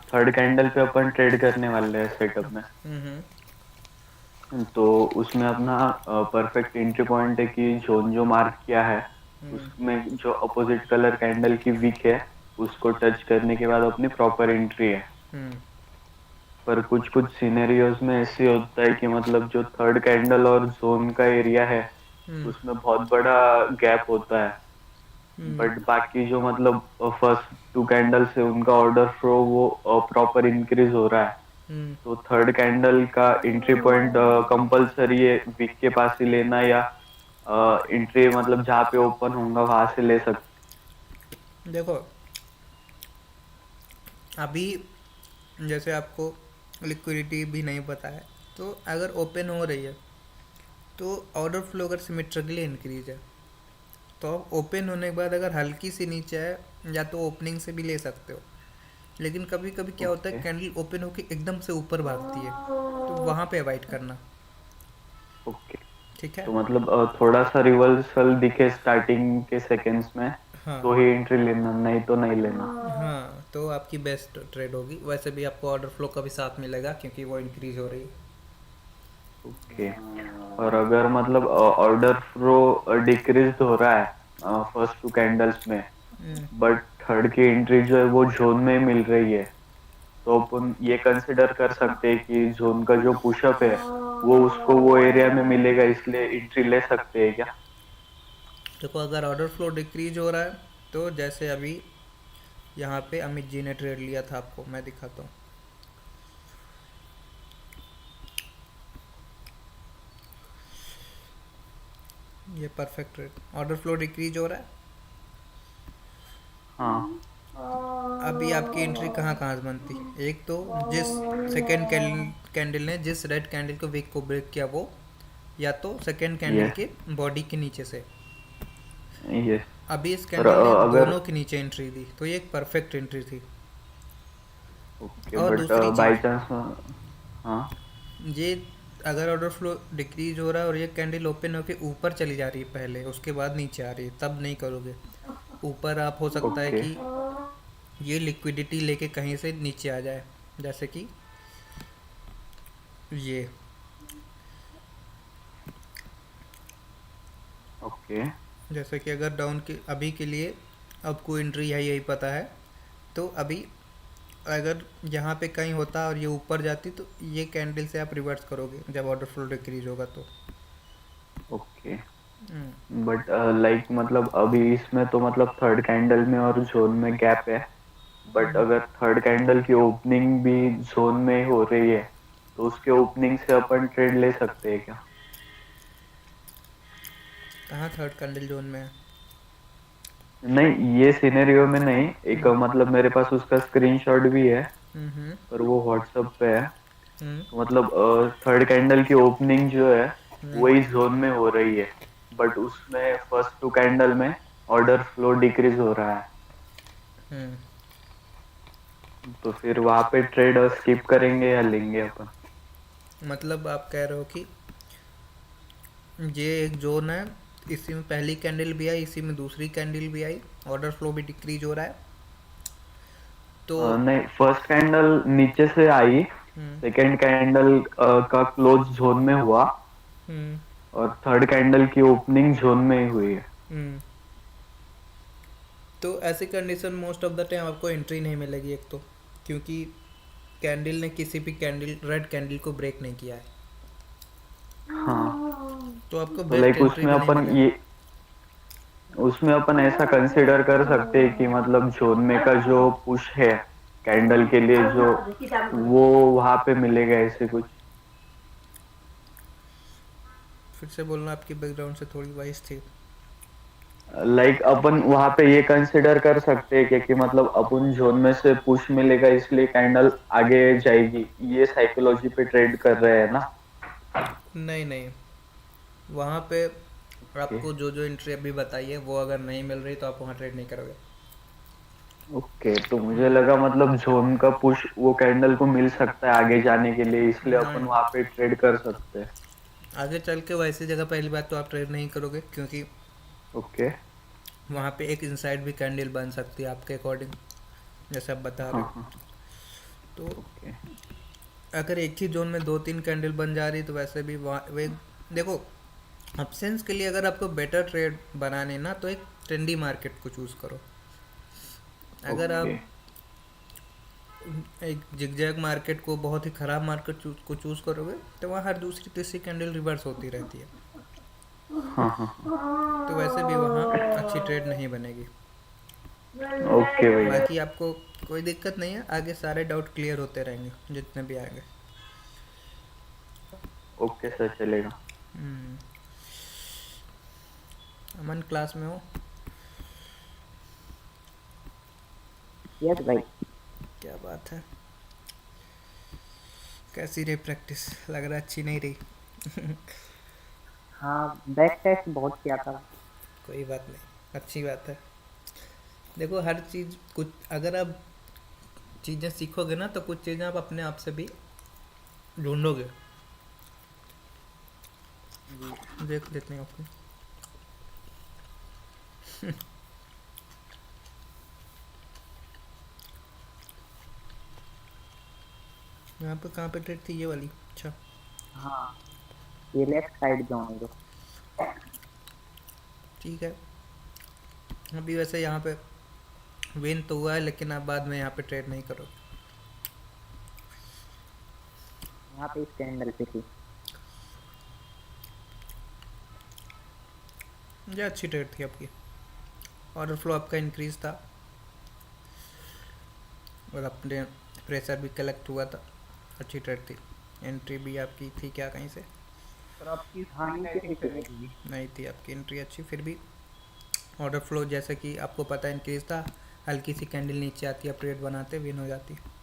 Speaker 8: थर्ड कैंडल पे अपन ट्रेड करने वाले हैं सेटअप में, तो उसमें अपना परफेक्ट एंट्री पॉइंट है कि जोन जो मार्क किया है उसमें जो अपोजिट कलर कैंडल की विक है उसको टच करने के बाद अपनी प्रॉपर एंट्री है। पर कुछ कुछ सिनेरियोज में ऐसे होता है कि मतलब जो थर्ड कैंडल और जोन का एरिया है उसमें बहुत बड़ा गैप होता है, बट बाकी जो मतलब फर्स्ट टू कैंडल से उनका ऑर्डर फ्लो वो प्रॉपर इंक्रीज हो रहा है, तो थर्ड कैंडल का एंट्री पॉइंट कंपलसरी है विक के पास ही लेना या एंट्री मतलब जहाँ पे ओपन होगा वहां से ले सकते?
Speaker 1: देखो, अभी जैसे आपको लिक्विडिटी भी नहीं पता है, तो अगर ओपन हो रही है तो ऑर्डर फ्लो अगर सिमेट्रिकली इंक्रीज है तो ओपन होने के बाद अगर हल्की सी नीचे है या तो ओपनिंग से भी ले सकते हो। लेकिन कभी कभी क्या होता है, कैंडल ओपन होके एकदम से ऊपर भागती है, तो वहाँ पे अवॉइड करना।
Speaker 8: ओके,
Speaker 1: ठीक है,
Speaker 8: तो मतलब थोड़ा सा रिवर्सल दिखे स्टार्टिंग के सेकेंड्स में
Speaker 1: हाँ
Speaker 8: तो ही एंट्री लेना, नहीं तो नहीं लेना।
Speaker 1: हाँ, तो आपकी बेस्ट ट्रेड होगी। वैसे भी आपको ऑर्डर फ्लो का भी साथ मिलेगा क्योंकि वो इंक्रीज हो रही है।
Speaker 8: ओके, और अगर मतलब ऑर्डर फ्लो डिक्रीज हो रहा है फर्स्ट 2 कैंडल्स में,
Speaker 1: हम्म,
Speaker 8: बट थर्ड की एंट्री जो है वो जोन में मिल रही है, तो अपन ये कंसिडर कर सकते हैं कि जोन का जो पुशअप है वो उसको वो एरिया में मिलेगा, इसलिए एंट्री ले सकते हैं क्या?
Speaker 1: देखो अगर ऑर्डर फ्लो डिक्रीज हो रहा है तो जैसे अभी यहाँ पे अमित जी ने ट्रेड लिया था, आपको मैं दिखाता हूँ। ये perfect trade, order flow decrease हो रहा है।
Speaker 8: हाँ
Speaker 1: अभी आपकी एंट्री कहाँ कहाँ से बनती, एक तो जिस सेकेंड कैंडल ने जिस रेड कैंडल को विक को ब्रेक किया वो, या तो सेकेंड कैंडल
Speaker 8: ये
Speaker 1: के बॉडी के नीचे से।
Speaker 8: ये
Speaker 1: अभी इस
Speaker 8: पर
Speaker 1: कैंडल ने
Speaker 8: अगर
Speaker 1: दोनों के नीचे एंट्री दी, तो ये एक परफेक्ट एंट्री थी।
Speaker 8: ओके,
Speaker 1: और
Speaker 8: बट
Speaker 1: दूसरी
Speaker 8: बाय
Speaker 1: चीज़,
Speaker 8: चांस, हाँ
Speaker 1: ये अगर ऑर्डर फ्लो डिक्रीज हो रहा है और ये कैंडल ओपन होके ऊपर चली जा रही है पहले, उसके बाद नीचे आ रही है, तब नहीं करोगे। ऊपर आप हो सकता है
Speaker 8: ओके
Speaker 1: कि ये लिक्विडिटी लेके कहीं से नीचे आ जाए, जैसे कि ये।
Speaker 8: ओके
Speaker 1: जैसे कि अगर डाउन के अभी के लिए आपको एंट्री है यही पता है, तो अभी अगर यहाँ पे कहीं होता और ये ऊपर जाती तो ये कैंडल से आप रिवर्स करोगे जब ऑर्डर फ्लो डिक्रीज होगा तो।
Speaker 8: ओके,
Speaker 1: हम्म,
Speaker 8: बट लाइक मतलब अभी इसमें तो मतलब थर्ड कैंडल में और जोन में गैप है, बट अगर थर्ड कैंडल की ओपनिंग भी जोन में हो रही है तो उसके ओपनिंग से अपन ट्रेड ले सकते हैं क्या?
Speaker 1: कहाँ थर्ड कैंडल जोन में है?
Speaker 8: नहीं, ये सिनेरियो में नहीं, एक
Speaker 1: हम्म,
Speaker 8: मतलब मेरे पास उसका स्क्रीनशॉट भी है,
Speaker 1: हम्म,
Speaker 8: पर वो व्हाट्सएप पे है।
Speaker 1: हम्म,
Speaker 8: तो मतलब थर्ड कैंडल की ओपनिंग जो है
Speaker 1: हम्म,
Speaker 8: वही जोन में हो रही है, बट उसमें फर्स्ट 2 कैंडल में ऑर्डर फ्लो डिक्रीज हो रहा है,
Speaker 1: हम्म।
Speaker 8: तो फिर वहां पे ट्रेड स्किप करेंगे या लेंगे अपन?
Speaker 1: मतलब आप कह रहे हो कि ये एक जोन है, इसी में पहली कैंडल भी आई, इसी में दूसरी कैंडल भी आई, ऑर्डर फ्लो भी डिक्रीज हो रहा है तो।
Speaker 8: नहीं, फर्स्ट कैंडल नीचे से आई,
Speaker 1: हम्म,
Speaker 8: सेकंड कैंडल का क्लोज जोन में हुआ,
Speaker 1: हम्म,
Speaker 8: और थर्ड कैंडल की ओपनिंग जोन में ही हुई है।
Speaker 1: हम्म। तो ऐसी condition most of the time आपको एंट्री नहीं मिलेगी, एक तो क्योंकि कैंडल ने किसी भी कैंडल रेड कैंडल को ब्रेक नहीं किया है,
Speaker 8: हाँ,
Speaker 1: तो आपको
Speaker 8: तो
Speaker 1: बेस्ट
Speaker 8: लाइक
Speaker 1: एंट्री भी नहीं मिलेगा।
Speaker 8: उसमें अपन ऐसा कंसिडर कर सकते हैं कि मतलब जोन में का जो पुश है कैंडल के लिए जो, वो वहां पे मिलेगा ऐसे कुछ।
Speaker 1: फिर से बोलना, आपकी बैकग्राउंड से थोड़ी वॉइस थी।
Speaker 8: लाइक अपन वहां पे ये कंसिडर कर सकते हैं कि मतलब अपन जोन में से पुश मिलेगा इसलिए कैंडल आगे जाएगी, ये साइकोलॉजी पे ट्रेड कर रहे हैं ना?
Speaker 1: नहीं नहीं, वहाँ पे
Speaker 8: ओके
Speaker 1: आपको जो जो एंट्री अभी बताई है वो अगर नहीं मिल रही तो आप वहाँ ट्रेड नहीं करोगे।
Speaker 8: ओके, तो मुझे लगा मतलब जोन का पुश वो कैंडल को मिल सकता है आगे जाने के लिए, इसलिए अपन
Speaker 1: नहीं,
Speaker 8: वहां पे ट्रेड कर सकते हैं।
Speaker 1: आगे चल के वैसी जगह पहली बात तो आप ट्रेड नहीं करोगे, क्योंकि
Speaker 8: ओके,
Speaker 1: वहाँ पे एक इनसाइड भी कैंडल बन सकती है आपके अकॉर्डिंग, जैसे आप बता रहे
Speaker 8: हाँ
Speaker 1: हो।
Speaker 8: हाँ,
Speaker 1: तो
Speaker 8: ओके
Speaker 1: अगर एक ही जोन में दो तीन कैंडल बन जा रही तो वैसे भी वहाँ वे, देखो ऑप्शंस के लिए अगर आपको बेटर ट्रेड बनाने ना तो एक ट्रेंडी मार्केट को चूज़ करो। अगर
Speaker 8: ओके
Speaker 1: आप एक जिगजैग मार्केट को, बहुत ही ख़राब मार्केट को चूज़ करोगे तो वहाँ हर दूसरी तीसरी कैंडल रिवर्स होती रहती है,
Speaker 8: हाँ हाँ
Speaker 1: तो वैसे भी वहाँ अच्छी ट्रेड नहीं बनेगी।
Speaker 8: ओके भैया,
Speaker 1: बाकी आपको कोई दिक्कत नहीं है, आगे सारे डाउट क्लियर होते रहेंगे जितने भी आएंगे।
Speaker 8: ओके सर, चलेगा।
Speaker 1: हम्म, अमन क्लास में हो?
Speaker 4: यस भाई।
Speaker 1: क्या बात है, कैसी रही प्रैक्टिस? लग रहा अच्छी नहीं रही।
Speaker 4: हाँ, बैक टेस्ट बहुत किया था।
Speaker 1: कोई बात नहीं, अच्छी बात है। देखो हर चीज़ कुछ अगर आप चीज़ें सीखोगे ना तो कुछ चीज़ें आप अपने आप से भी ढूंढोगे। देख लेते हैं आपको। यहाँ पे कहाँ पे ट्रेड थी, ये वाली? अच्छा,
Speaker 4: हाँ, ये लेफ्ट साइड जो है जो।
Speaker 1: ठीक है। अभी वैसे यहाँ पे विन तो हुआ है, लेकिन आप बाद में यहाँ पे ट्रेड नहीं करोगे।
Speaker 4: यहाँ पे इस कैंडल पे थी।
Speaker 1: ये अच्छी ट्रेड थी आपकी, ऑर्डर फ्लो आपका इंक्रीज था और अपने प्रेशर भी कलेक्ट हुआ था, अच्छी ट्रेड थी। एंट्री भी आपकी थी क्या कहीं से?
Speaker 2: सर आपकी
Speaker 4: हाँ
Speaker 2: स्क्रीन
Speaker 4: नीचे
Speaker 2: आई थिंक
Speaker 4: नीचे
Speaker 2: चली गई।
Speaker 1: नहीं थी आपकी एंट्री अच्छी, फिर भी ऑर्डर फ्लो जैसे कि आपको पता है इंक्रीज था, हल्की सी कैंडल नीचे आती है, आप ट्रेड बनाते विन हो जाती है।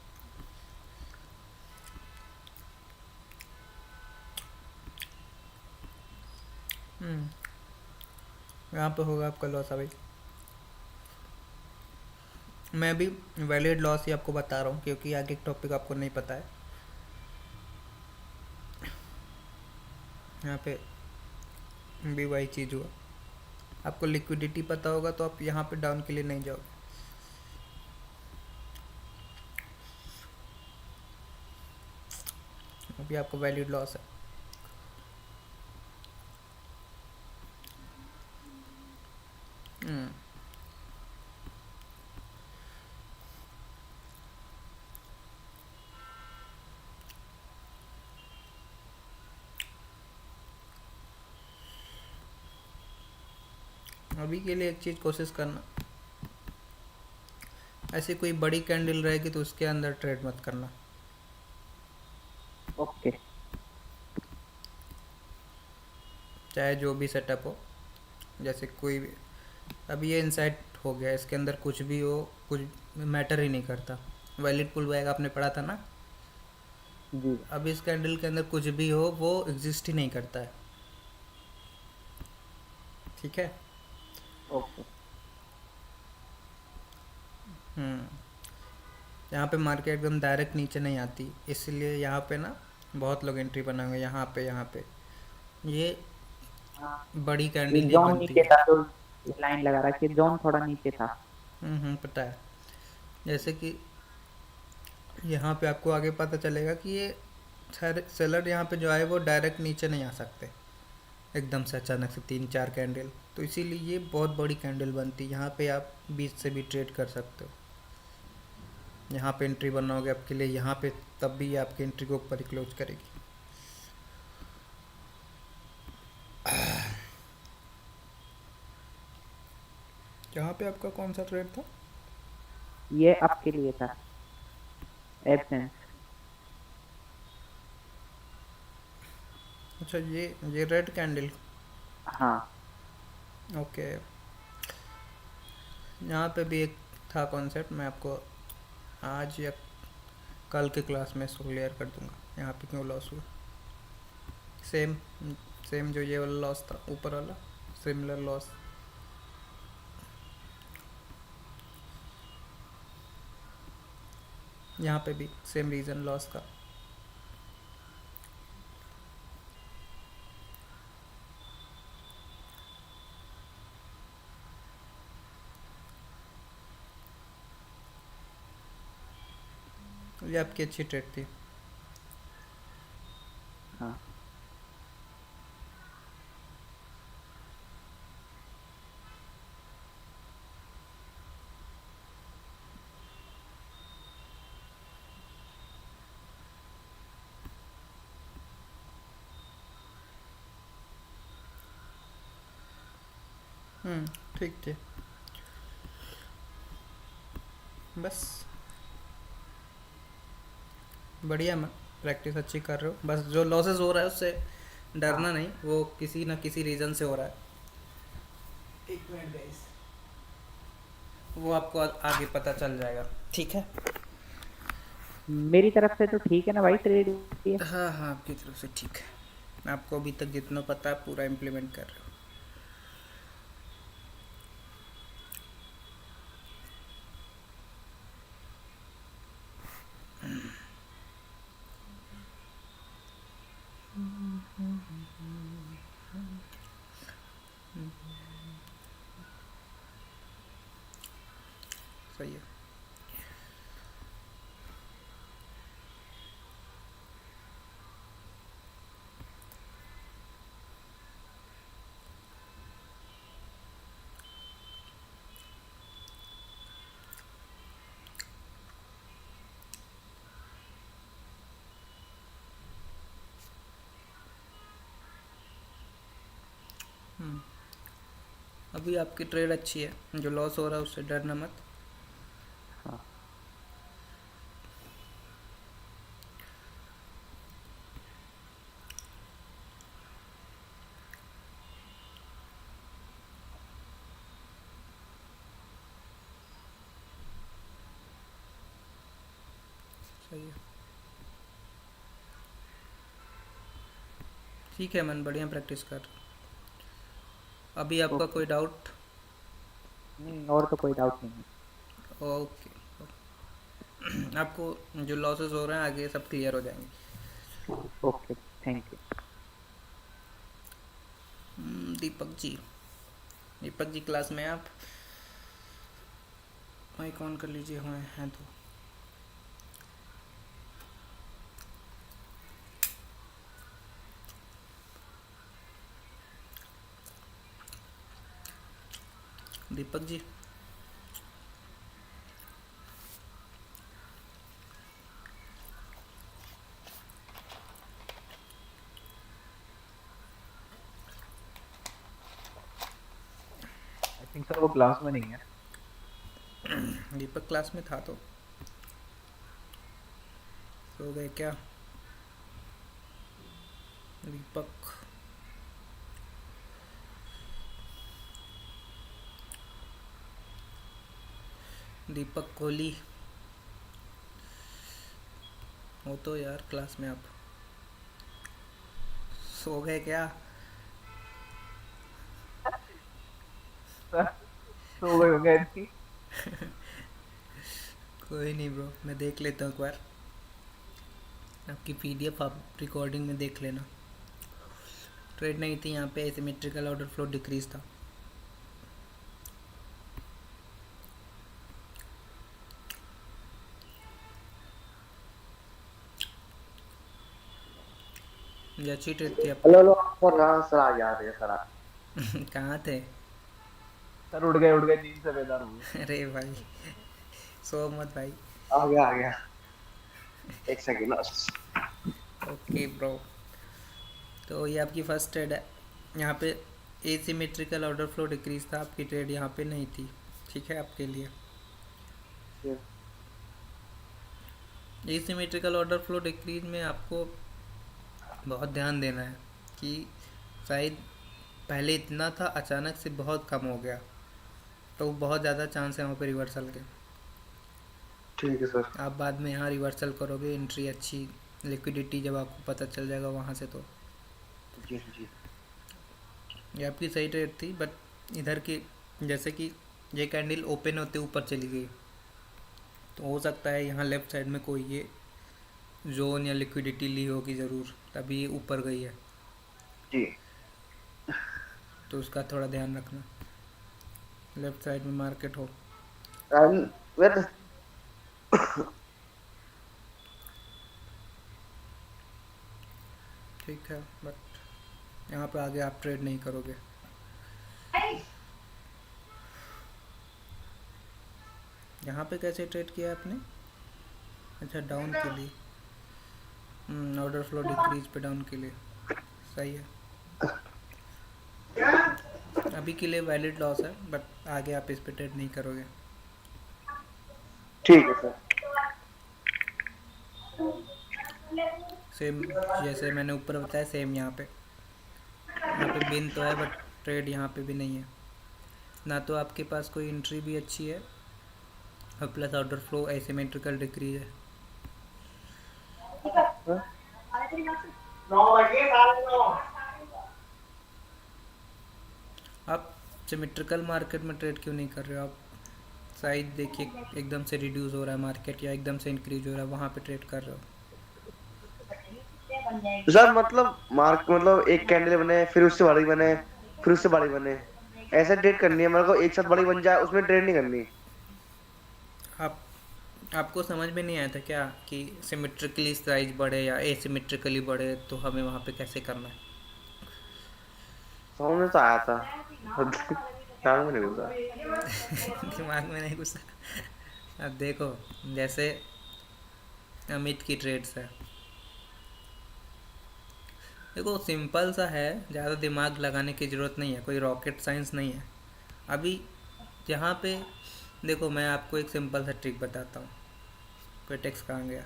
Speaker 1: यहाँ पे होगा आपका लॉस अभी। मैं भी वैलिड लॉस ही आपको बता रहा हूँ क्योंकि आगे टॉपिक आपको नहीं पता है। यहाँ पे भी वही चीज़ हुआ, आपको लिक्विडिटी पता होगा तो आप यहाँ पे डाउन के लिए नहीं जाओगे। अभी आपको वैलिड लॉस है। हम्म अभी के लिए एक चीज़ कोशिश करना, ऐसी कोई बड़ी कैंडल रहेगी तो उसके अंदर ट्रेड मत करना।
Speaker 4: ओके।
Speaker 1: चाहे जो भी सेटअप हो, जैसे कोई भी, अभी ये इनसाइड हो गया, इसके अंदर कुछ भी हो कुछ मैटर ही नहीं करता। वैलिड पुल बैक आपने पढ़ा था ना?
Speaker 4: जी
Speaker 1: अब इस कैंडल के अंदर कुछ भी हो वो एग्जिस्ट ही नहीं करता है, ठीक है?
Speaker 4: ओके।
Speaker 1: यहाँ पे मार्केट एकदम डायरेक्ट नीचे नहीं आती, इसलिए यहाँ पे ना बहुत लोग एंट्री बनाएंगे। यहाँ पे ये
Speaker 4: हाँ
Speaker 1: बड़ी
Speaker 4: ये
Speaker 1: कैंडल ही
Speaker 4: जोन
Speaker 1: बनती
Speaker 4: नीचे
Speaker 1: है।
Speaker 4: था तो लाइन लगा रहा कि जोन थोड़ा नीचे था।
Speaker 1: पता है। जैसे कि यहाँ पे आपको आगे पता चलेगा कि ये सेलर यहाँ पे जो आए वो डायरेक्ट नीचे नहीं आ सकते एकदम से अचानक से 3-4 कैंडल, तो इसीलिए ये बहुत बड़ी कैंडल बनती है। यहाँ पे आप बीच से भी ट्रेड कर सकते हो। यहाँ पे एंट्री बनाओगे आपके लिए यहाँ पे, तब भी ये आपकी एंट्री को ऊपर ही क्लोज करेगी। यहाँ पे आपका कौन सा ट्रेड था?
Speaker 4: ये आपके लिए था एब्सेंस।
Speaker 1: अच्छा, ये रेड कैंडल।
Speaker 4: हाँ
Speaker 1: ओके, यहाँ पे भी एक था कॉन्सेप्ट, मैं आपको आज या कल के क्लास में इसको क्लियर कर दूंगा। यहाँ पे क्यों लॉस हुआ, सेम सेम जो ये वाला लॉस था ऊपर वाला, सिमिलर लॉस। यहाँ पे भी सेम रीज़न लॉस का। ये आपकी अच्छी ट्रेड थी।
Speaker 4: हाँ
Speaker 1: ठीक थे। बस बढ़िया, मैं प्रैक्टिस अच्छी कर रहे हो। बस जो लॉसेस हो रहा है उससे डरना नहीं, वो किसी ना किसी रीज़न से हो रहा है। एक मिनट गाइस, वो आपको आगे पता चल जाएगा, ठीक है?
Speaker 4: मेरी तरफ से तो ठीक है ना भाई ट्रेड ये।
Speaker 1: हाँ हाँ, आपकी तरफ से ठीक है। आपको अभी तक जितना पता है पूरा इम्प्लीमेंट कर रहे हो। सही है। अभी आपकी ट्रेड अच्छी है, जो लॉस हो रहा है उससे डरना मत।
Speaker 4: हाँ
Speaker 1: सही है, ठीक है मन, बढ़िया प्रैक्टिस कर। अभी आपका कोई डाउट?
Speaker 4: नहीं, और तो कोई डाउट नहीं है।
Speaker 1: ओके। आपको जो लॉसेस हो रहे हैं आगे सब क्लियर हो जाएंगे।
Speaker 4: Okay, thank you.
Speaker 1: Deepak ji, Deepak ji class में आप माइक ऑन कर लीजिए, हुए हैं तो। Deepak ji,
Speaker 2: I think sir वो क्लास में नहीं है।
Speaker 1: दीपक क्लास में था तो सो गए क्या दीपक? दीपक कोहली हो तो यार क्लास में, आप सो गए क्या?
Speaker 2: सर सो गए होंगे I think।
Speaker 1: कोई नहीं ब्रो, मैं देख लेता हूँ एक बार आपकी पीडीएफ, आप रिकॉर्डिंग में देख लेना। ट्रेड नहीं थी यहाँ पे, एसिमेट्रिकल ऑर्डर फ्लो डिक्रीज था। ये अच्छी ट्रेड थी आप।
Speaker 7: हेलो हेलो सर, हाँ सर आ जा रहे हैं सर आप।
Speaker 1: कहाँ थे?
Speaker 2: सर उठ गए नींद से बेदार हो गए।
Speaker 1: अरे भाई सो मत भाई।
Speaker 7: आ गया एक सेकंड।
Speaker 1: ओके ब्रो, तो ये आपकी फर्स्ट ट्रेड है। यहाँ पे एसिमेट्रिकल ऑर्डर फ्लो डिक्रीज था, आपकी ट्रेड यहाँ पे नहीं थी, ठीक है आपके लिए। एसिमेट्रिकल ऑर्डर फ्लो डिक्रीज में आपको बहुत ध्यान देना है कि शायद पहले इतना था, अचानक से बहुत कम हो गया, तो बहुत ज़्यादा चांस है वहाँ पे रिवर्सल के।
Speaker 7: ठीक है सर।
Speaker 1: आप बाद में यहाँ रिवर्सल करोगे, एंट्री अच्छी, लिक्विडिटी जब आपको पता चल जाएगा वहाँ से, तो
Speaker 7: जी जी।
Speaker 1: ये आपकी सही ट्रेड थी। बट इधर की जैसे कि ये कैंडल ओपन होते ऊपर चली गई, तो हो सकता है यहाँ लेफ़्ट साइड में कोई ये जोन या लिक्विडिटी ली होगी ज़रूर, तभी ये ऊपर गई है,
Speaker 7: जी।
Speaker 1: तो उसका थोड़ा ध्यान रखना। लेफ़्ट साइड में मार्केट हो।
Speaker 7: वेट।
Speaker 1: ठीक है, बट यहाँ पे आगे आप ट्रेड नहीं करोगे। यहाँ पे कैसे ट्रेड किया आपने? अच्छा, डाउन के लिए, ऑर्डर फ्लो डिक्रीज पे डाउन के लिए, सही है। अभी के लिए वैलिड लॉस है, बट आगे आप इस पे ट्रेड नहीं करोगे।
Speaker 7: ठीक है सर।
Speaker 1: सेम जैसे मैंने ऊपर बताया, सेम यहाँ पे बिन तो है, बट ट्रेड यहाँ पे भी नहीं है ना, तो आपके पास कोई एंट्री भी अच्छी है और plus order flow asymmetrical decrease है। आप सिमेट्रिकल मार्केट में ट्रेड क्यों नहीं कर रहे हो? आप शायद देखिए एकदम से रिड्यूस हो रहा है मार्केट या एकदम से इंक्रीज हो रहा है, वहाँ पे ट्रेड कर रहे हो।
Speaker 7: सर मतलब मार्क मतलब एक कैंडल बने, फिर उससे बड़ी बने, फिर उससे बड़ी बने, ऐसे ट्रेड करनी है मेरे को। एक साथ बड़ी बन जाए उसमें ट्रेड नहीं करनी।
Speaker 1: आपको समझ में नहीं आया था क्या कि सिमेट्रिकली साइज बढ़े या एसिमेट्रिकली बढ़े, तो हमें वहाँ पे कैसे करना है?
Speaker 7: समझ में तो आया था, दिमाग में नहीं घुसा।
Speaker 1: दिमाग में नहीं घुसा। अब देखो, जैसे अमित की ट्रेड्स है, देखो सिंपल सा है, ज़्यादा दिमाग लगाने की ज़रूरत नहीं है, कोई रॉकेट साइंस नहीं है। अभी यहाँ पे देखो, मैं आपको एक सिंपल सा ट्रिक बताता हूँ। पेटेक्स कहाँ गया?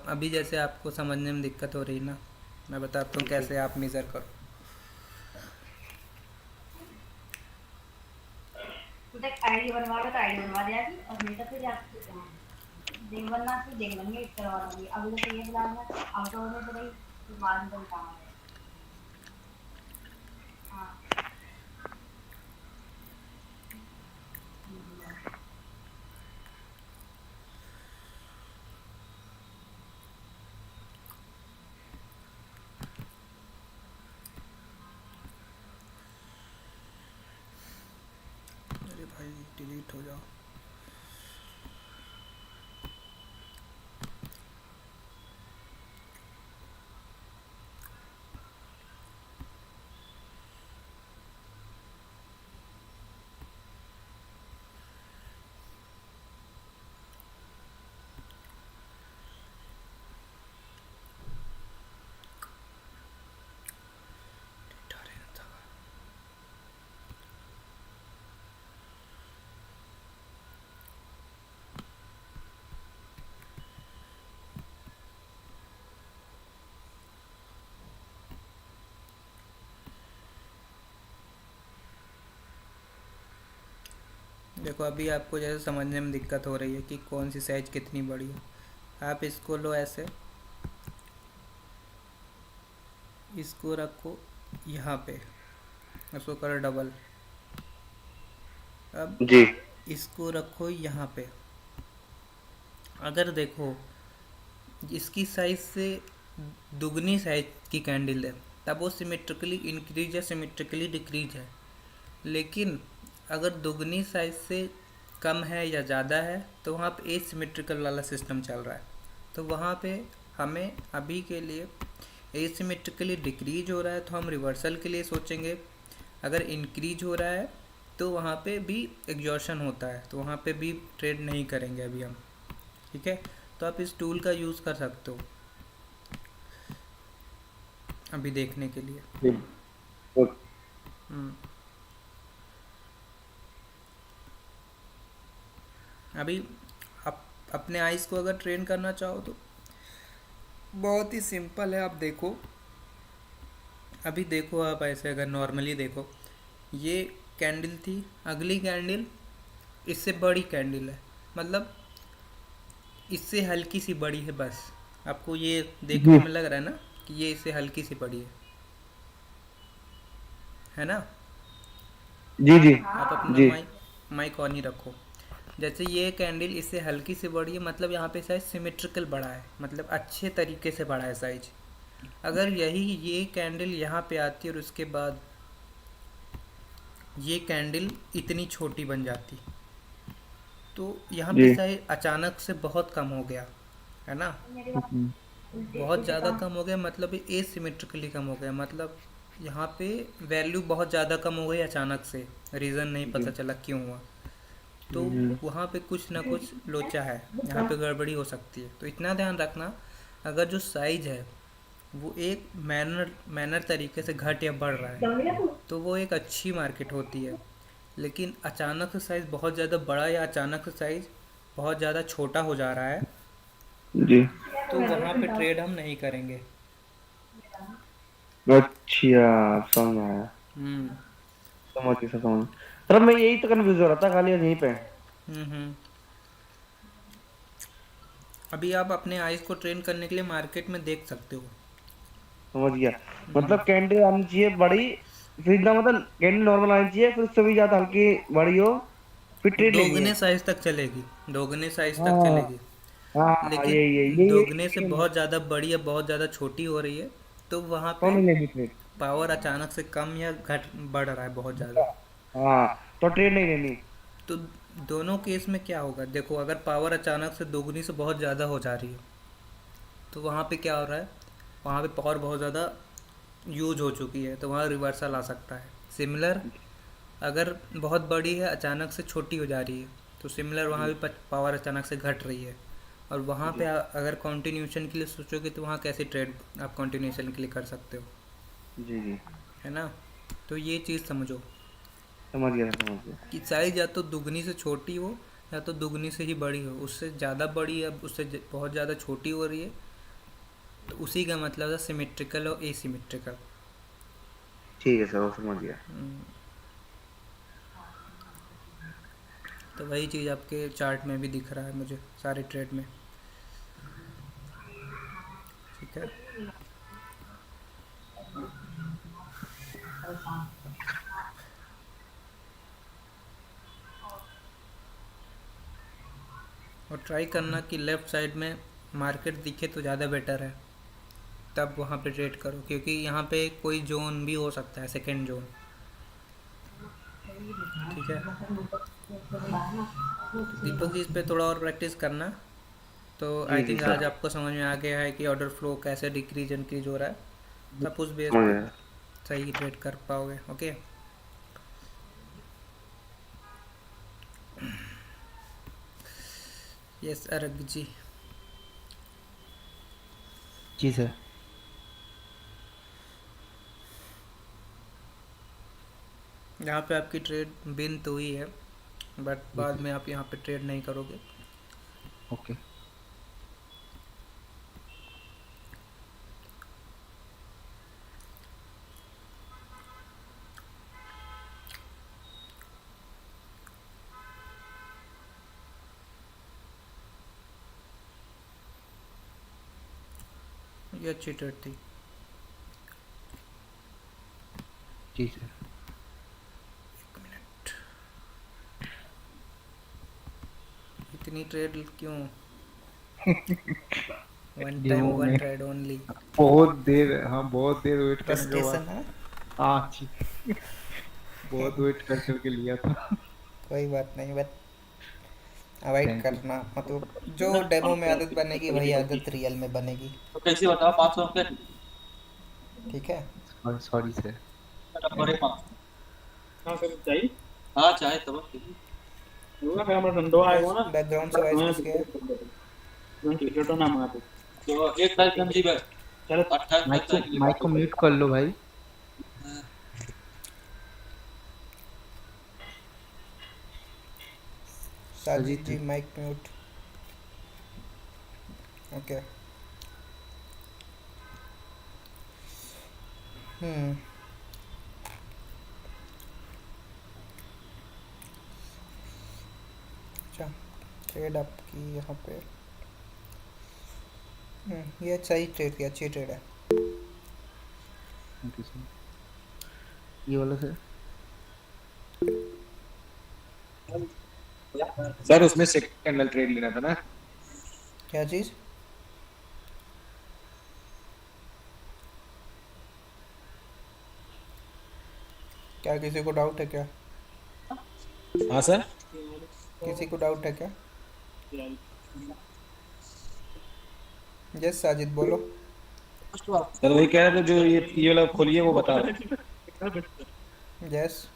Speaker 1: अभी जैसे आपको समझने में दिक्कत हो रही ना, मैं बताता हूँ कैसे आप मेज़र करो।
Speaker 9: तो एक आईडी बनवा लो, तो आईडी बनवा दिया कि और नहीं तो फिर आप देख बनना फिर देख लेंगे करवा लेंगे। अभी तो ये बुलाना आउट होने तो नहीं, फिर बाद में तो काम है। हाँ
Speaker 1: अरे भाई डिलीट हो जाओ। देखो अभी आपको जैसे समझने में दिक्कत हो रही है कि कौन सी साइज कितनी बड़ी है। आप इसको लो ऐसे, इसको रखो यहाँ पे, इसको करो डबल। अब
Speaker 7: जी
Speaker 1: इसको रखो यहाँ पे। अगर देखो इसकी साइज से दुगनी साइज की कैंडल है, तब वो सिमेट्रिकली इंक्रीज या सिमेट्रिकली डिक्रीज है। लेकिन अगर दुगनी साइज से कम है या ज़्यादा है तो वहाँ पे एसिमेट्रिकल वाला सिस्टम चल रहा है। तो वहाँ पे हमें अभी के लिए एसिमेट्रिकली डिक्रीज हो रहा है तो हम रिवर्सल के लिए सोचेंगे। अगर इंक्रीज हो रहा है तो वहाँ पे भी एग्जॉर्शन होता है, तो वहाँ पे भी ट्रेड नहीं करेंगे अभी हम। ठीक है, तो आप इस टूल का यूज़ कर सकते हो अभी देखने के लिए। अभी आप अपने आइस को अगर ट्रेन करना चाहो तो बहुत ही सिंपल है। आप देखो, अभी देखो, आप ऐसे अगर नॉर्मली देखो, ये कैंडल थी, अगली कैंडल इससे बड़ी कैंडल है, मतलब इससे हल्की सी बड़ी है। बस आपको ये देखने में लग रहा है ना कि ये इससे हल्की सी बड़ी है ना?
Speaker 7: जी जी
Speaker 1: आप अपना
Speaker 7: जी
Speaker 1: माइक ऑन ही रखो। जैसे ये कैंडल इससे हल्की सी बड़ी है, मतलब यहाँ पे साइज सिमेट्रिकल बड़ा है, मतलब अच्छे तरीके से बड़ा है साइज। अगर ये कैंडल यहाँ पे आती और उसके बाद ये कैंडल इतनी छोटी बन जाती, तो यहाँ पे
Speaker 7: जी
Speaker 1: साइज अचानक से बहुत कम हो गया, है ना? बहुत ज़्यादा कम हो गया, मतलब एसिमेट्रिकली कम हो गया, मतलब यहाँ पे वैल्यू बहुत ज़्यादा कम हो गई अचानक से, रीज़न नहीं पता चला क्यों हुआ। तो वहाँ पे कुछ ना कुछ लोचा है, यहाँ पे गड़बड़ी हो सकती है। तो इतना ध्यान रखना, अगर जो साइज है वो एक मैनर तरीके से घट या बढ़ रहा है तो वो एक अच्छी मार्केट होती है। लेकिन अचानक से साइज बहुत ज़्यादा बड़ा या अचानक से साइज बहुत ज़्यादा छोटा हो जा रहा है
Speaker 7: जी
Speaker 1: तो वहाँ पे ट्रेड हम नहीं करेंगे।
Speaker 7: अच्छा समझ आया
Speaker 1: हम्म
Speaker 7: समझ सर मैं यही तो कंफ्यूज हो रहा था खाली यहीं पे।
Speaker 1: हम्म। अभी आप अपने आइज को ट्रेन करने के लिए मार्केट में देख सकते हो।
Speaker 7: समझ गया मतलब कैंडल आनी चाहिए बड़ी फिर ना मतलब कैंडल नॉर्मल आनी चाहिए फिर उससे भी ज्यादा हल्की बड़ी हो फिर ट्रेड लेनी
Speaker 1: दोगुने
Speaker 7: है।
Speaker 1: साइज तक चलेगी, दोगुने साइज तक
Speaker 7: हाँ
Speaker 1: चलेगी।
Speaker 7: हाँ
Speaker 1: लेकिन
Speaker 7: ये
Speaker 1: दोगुने से बहुत ज़्यादा बड़ी या बहुत ज़्यादा छोटी हो रही है तो वहाँ
Speaker 7: तो
Speaker 1: पे
Speaker 7: नहीं लेनी ट्रेड।
Speaker 1: पावर अचानक से कम या घट बढ़ रहा है बहुत ज़्यादा।
Speaker 7: हाँ तो ट्रेड नहीं लेनी।
Speaker 1: तो दोनों केस में क्या होगा, देखो अगर पावर अचानक से दोगुनी से बहुत ज़्यादा हो जा रही है तो वहाँ पे क्या हो रहा है, वहाँ पे पावर बहुत ज़्यादा यूज हो चुकी है तो वहाँ रिवर्सल आ सकता है। सिमिलर अगर बहुत बड़ी है अचानक से छोटी हो जा रही है तो सिमिलर वहाँ भी पावर अचानक से घट रही है और वहाँ पे अगर कंटिन्यूशन के लिए सोचोगे तो वहाँ कैसे ट्रेड आप कंटिन्यूशन के लिए कर सकते हो,
Speaker 7: जी जी
Speaker 1: है ना। तो ये चीज़ समझो
Speaker 7: समझ गया समझ गया।
Speaker 1: कि साइज या तो दुगनी से छोटी हो या तो दुगनी से ही बड़ी हो। उससे ज़्यादा बड़ी अब उससे बहुत ज़्यादा छोटी हो रही है तो उसी का मतलब है सिमेट्रिकल और एसिमेट्रिकल।
Speaker 7: ठीक है सर वो समझ गया।
Speaker 1: तो वही चीज़ आपके चार्ट में भी दिख रहा है मुझे सारे ट्रेड में, ठीक है। और ट्राई करना कि लेफ़्ट साइड में मार्केट दिखे तो ज़्यादा बेटर है, तब वहाँ पे ट्रेड करो, क्योंकि यहाँ पे कोई जोन भी हो सकता है, सेकंड जोन, ठीक है। दीपक जी इस पे थोड़ा और प्रैक्टिस करना, तो
Speaker 7: जी
Speaker 1: आई
Speaker 7: जी
Speaker 1: थिंक आज
Speaker 7: सर
Speaker 1: आपको समझ में आ गया है कि ऑर्डर फ्लो कैसे डिक्रीज इंक्रीज हो रहा है, तब उस बेस
Speaker 7: समझ
Speaker 1: पे
Speaker 7: गया।
Speaker 1: सही ट्रेड कर पाओगे। ओके, यस अरग जी।
Speaker 10: जी सर।
Speaker 1: यहाँ पे आपकी ट्रेड बिन तो हुई है, बट
Speaker 10: जी
Speaker 1: बाद
Speaker 10: सर।
Speaker 1: में आप यहाँ पे ट्रेड नहीं करोगे।
Speaker 10: ओके।
Speaker 1: ये अच्छी ट्रेड थी।
Speaker 10: जी सर।
Speaker 1: एक मिनट, इतनी ट्रेड क्यों? वन
Speaker 10: ये
Speaker 1: टाइम
Speaker 10: वो
Speaker 1: वन
Speaker 10: मैं
Speaker 1: ट्रेड ओनली।
Speaker 10: बहुत देर, हाँ बहुत देर वेट करने के बाद।
Speaker 1: फ्रस्ट्रेशन है,
Speaker 10: हाँ जी। बहुत वेट कर करके लिया था।
Speaker 1: कोई बात नहीं, बट अवॉइड
Speaker 10: थैंक यू।
Speaker 1: करना, मतलब जो डेमो में आदत बनेगी वही आदत रियल में बनेगी,
Speaker 11: तो कैसे बताओ 500 रुपये
Speaker 1: ठीक है।
Speaker 10: Sorry sir.
Speaker 11: बड़े 500। हाँ सर चाहिए। हाँ चाहे तब होगा फिर हमारा धंधो आएगा ना।
Speaker 1: बैकग्राउंड से वॉइस किसके है?
Speaker 11: टिकटो ना मंगाते तो एक तारीख समझी बस चलो 28 तारीख के लिए
Speaker 10: माइक
Speaker 11: बात
Speaker 10: को
Speaker 11: हो
Speaker 10: म्यूट कर लो भाई।
Speaker 1: साजिद जी माइक म्यूट। ओके। हम्म, अच्छा, ट्रेड आपकी यहाँ पे ये सही ट्रेड थी, अच्छी ट्रेड है।
Speaker 10: Thank you sir. ये वाला सर।
Speaker 6: सर उसमें सेकंड कैंडल ट्रेड लेना था ना।
Speaker 1: क्या चीज़? क्या किसी को डाउट है क्या?
Speaker 6: हाँ सर।
Speaker 1: किसी को डाउट है क्या? यस साजिद बोलो।
Speaker 6: सर वही कह रहे थे, जो ये वाला खोलिए वो बता रहे।
Speaker 1: यस,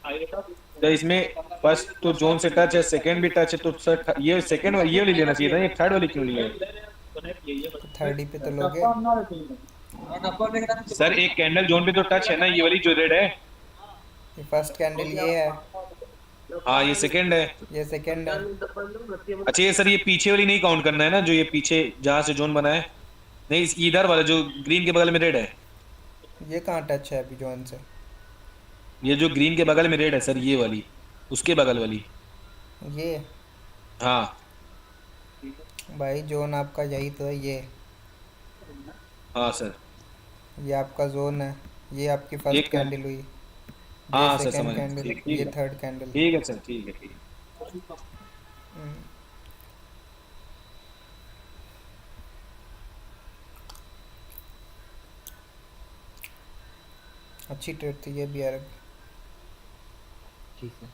Speaker 6: तो इसमें फर्स्ट तो जोन से टच है, सेकंड भी टच है, तो सर ये सेकंड ये वाली लेना चाहिए था, ये थर्ड वाली क्यों नहीं है?
Speaker 1: तो थर्ड ही पे तो लोगे।
Speaker 6: सर एक कैंडल जोन पे तो टच है ना, ये वाली जो रेड है।
Speaker 1: ये फर्स्ट कैंडल ये है,
Speaker 6: हाँ ये सेकंड है।
Speaker 1: ये सेकंड है।
Speaker 6: अच्छा ये सर ये पीछे वाली नहीं काउंट करना है ना, जो ये पीछे जहाँ से जोन बना है? नहीं इधर वाला जो ग्रीन के बगल में रेड है।
Speaker 1: ये कहाँ टच है अभी जोन से?
Speaker 6: ये जो ग्रीन के बगल में रेड है सर, ये वाली, उसके बगल वाली।
Speaker 1: ये
Speaker 6: हाँ
Speaker 1: भाई जोन आपका यही तो है, ये
Speaker 6: हाँ सर।
Speaker 1: ये आपका जोन है, ये आपकी फर्स्ट
Speaker 6: एक
Speaker 1: कैंडल हुई, ये
Speaker 6: हाँ सर
Speaker 1: सेकंड
Speaker 6: समझ
Speaker 1: कैंडल,
Speaker 6: ठीक
Speaker 1: ये
Speaker 6: है।
Speaker 1: Third candle.
Speaker 6: ठीक है सर, ठीक है ठीक है।
Speaker 1: अच्छी ट्रेड थी ये भी अरब।
Speaker 10: जी सर।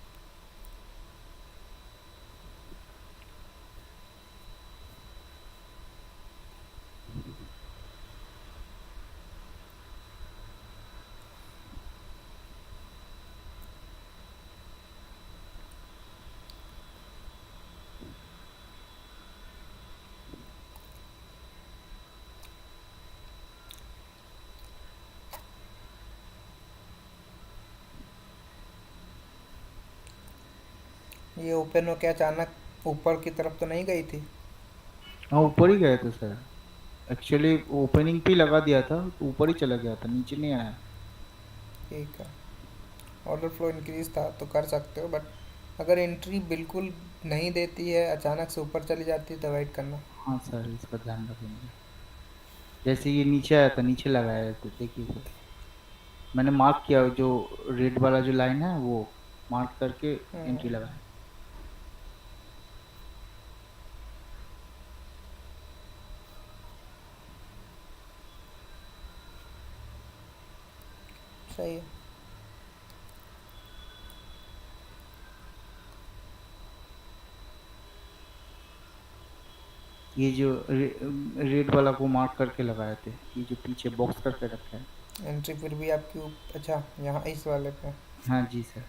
Speaker 1: ये ओपन होके अचानक ऊपर की तरफ तो नहीं गई थी?
Speaker 10: हाँ ऊपर ही गए थे सर, एक्चुअली ओपनिंग पे ही लगा दिया था तो ऊपर ही चला गया था, नीचे नहीं आया।
Speaker 1: ठीक है, ऑर्डर फ्लो इंक्रीज था तो कर सकते हो, बट अगर एंट्री बिल्कुल नहीं देती है, अचानक से ऊपर चली जाती है तो अवॉइड करना।
Speaker 10: हाँ सर इसका ध्यान रखेंगे। जैसे ये नीचे आया था, नीचे लगाया था, देखिए सर मैंने मार्क किया, जो रेड वाला जो लाइन है वो मार्क करके एंट्री लगाया।
Speaker 1: सही है।
Speaker 10: ये जो रेड वाला को मार्क करके लगाए थे, ये जो पीछे बॉक्स करके रखा है।
Speaker 1: एंट्री फिर भी आपकी अच्छा यहाँ इस वाले पे।
Speaker 10: हाँ जी सर।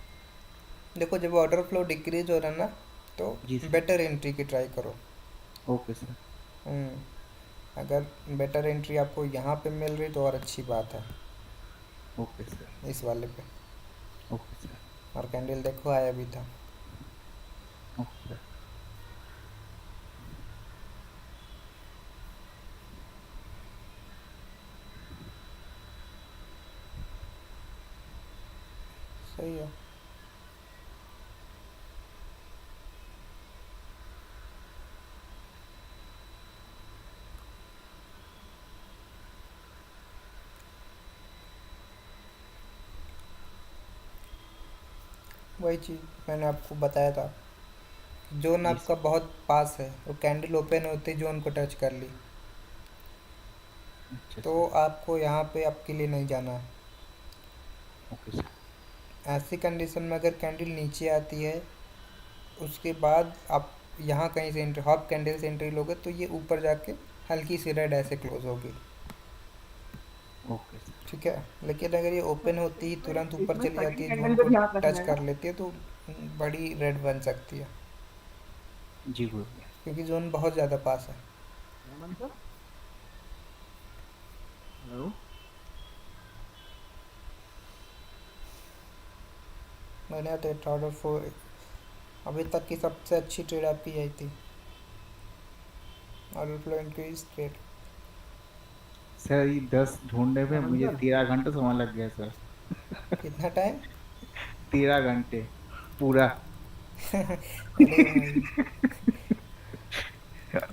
Speaker 1: देखो जब ऑर्डर फ्लो डिक्रीज हो रहा है ना, तो
Speaker 10: जी सर।
Speaker 1: बेटर एंट्री की ट्राई करो।
Speaker 10: Okay sir.
Speaker 1: अगर बेटर एंट्री आपको यहाँ पे मिल रही तो और अच्छी बात है।
Speaker 10: Okay sir.
Speaker 1: इस वाले पे।
Speaker 10: Okay sir.
Speaker 1: और कैंडल देखो आया भी था।
Speaker 10: Okay sir.
Speaker 1: सही है। वही चीज़ मैंने आपको बताया था, जोन आपका बहुत पास है और कैंडल ओपन होते ही जोन को टच कर ली, तो आपको यहाँ पे आपके लिए नहीं जाना है।
Speaker 10: Okay sir.
Speaker 1: ऐसी कंडीशन में अगर कैंडल नीचे आती है, उसके बाद आप यहाँ कहीं से एंट्री, हॉप कैंडल से एंट्री लोगे तो ये ऊपर जाके हल्की सी रेड ऐसे क्लोज होगी।
Speaker 10: Okay sir.
Speaker 1: ठीक है, लेकिन अगर ये ओपन होती ही तुरंत ऊपर
Speaker 2: इसमें
Speaker 1: चली जाती है,
Speaker 2: second
Speaker 1: जोन
Speaker 2: candle
Speaker 1: को
Speaker 2: भी ध्यान रखना
Speaker 1: टच
Speaker 2: है
Speaker 1: कर
Speaker 2: ना?
Speaker 1: लेती है, तो बड़ी रेड बन सकती है,
Speaker 10: जी गुरु।
Speaker 1: क्योंकि जोन बहुत ज़्यादा पास है।
Speaker 2: Hemant sir, hello.
Speaker 1: मैंने ट्रेड ऑर्डर फोर अभी तक की सबसे अच्छी ट्रेड आपकी यही थी, order flow increase trade.
Speaker 10: Sir ये 10 ढूंढने में
Speaker 2: हेमंत
Speaker 10: मुझे
Speaker 2: सर,
Speaker 10: 13 घंटे समय लग गया सर।
Speaker 1: कितना टाइम?
Speaker 10: 13 घंटे पूरा।
Speaker 1: अरे भाई, नहीं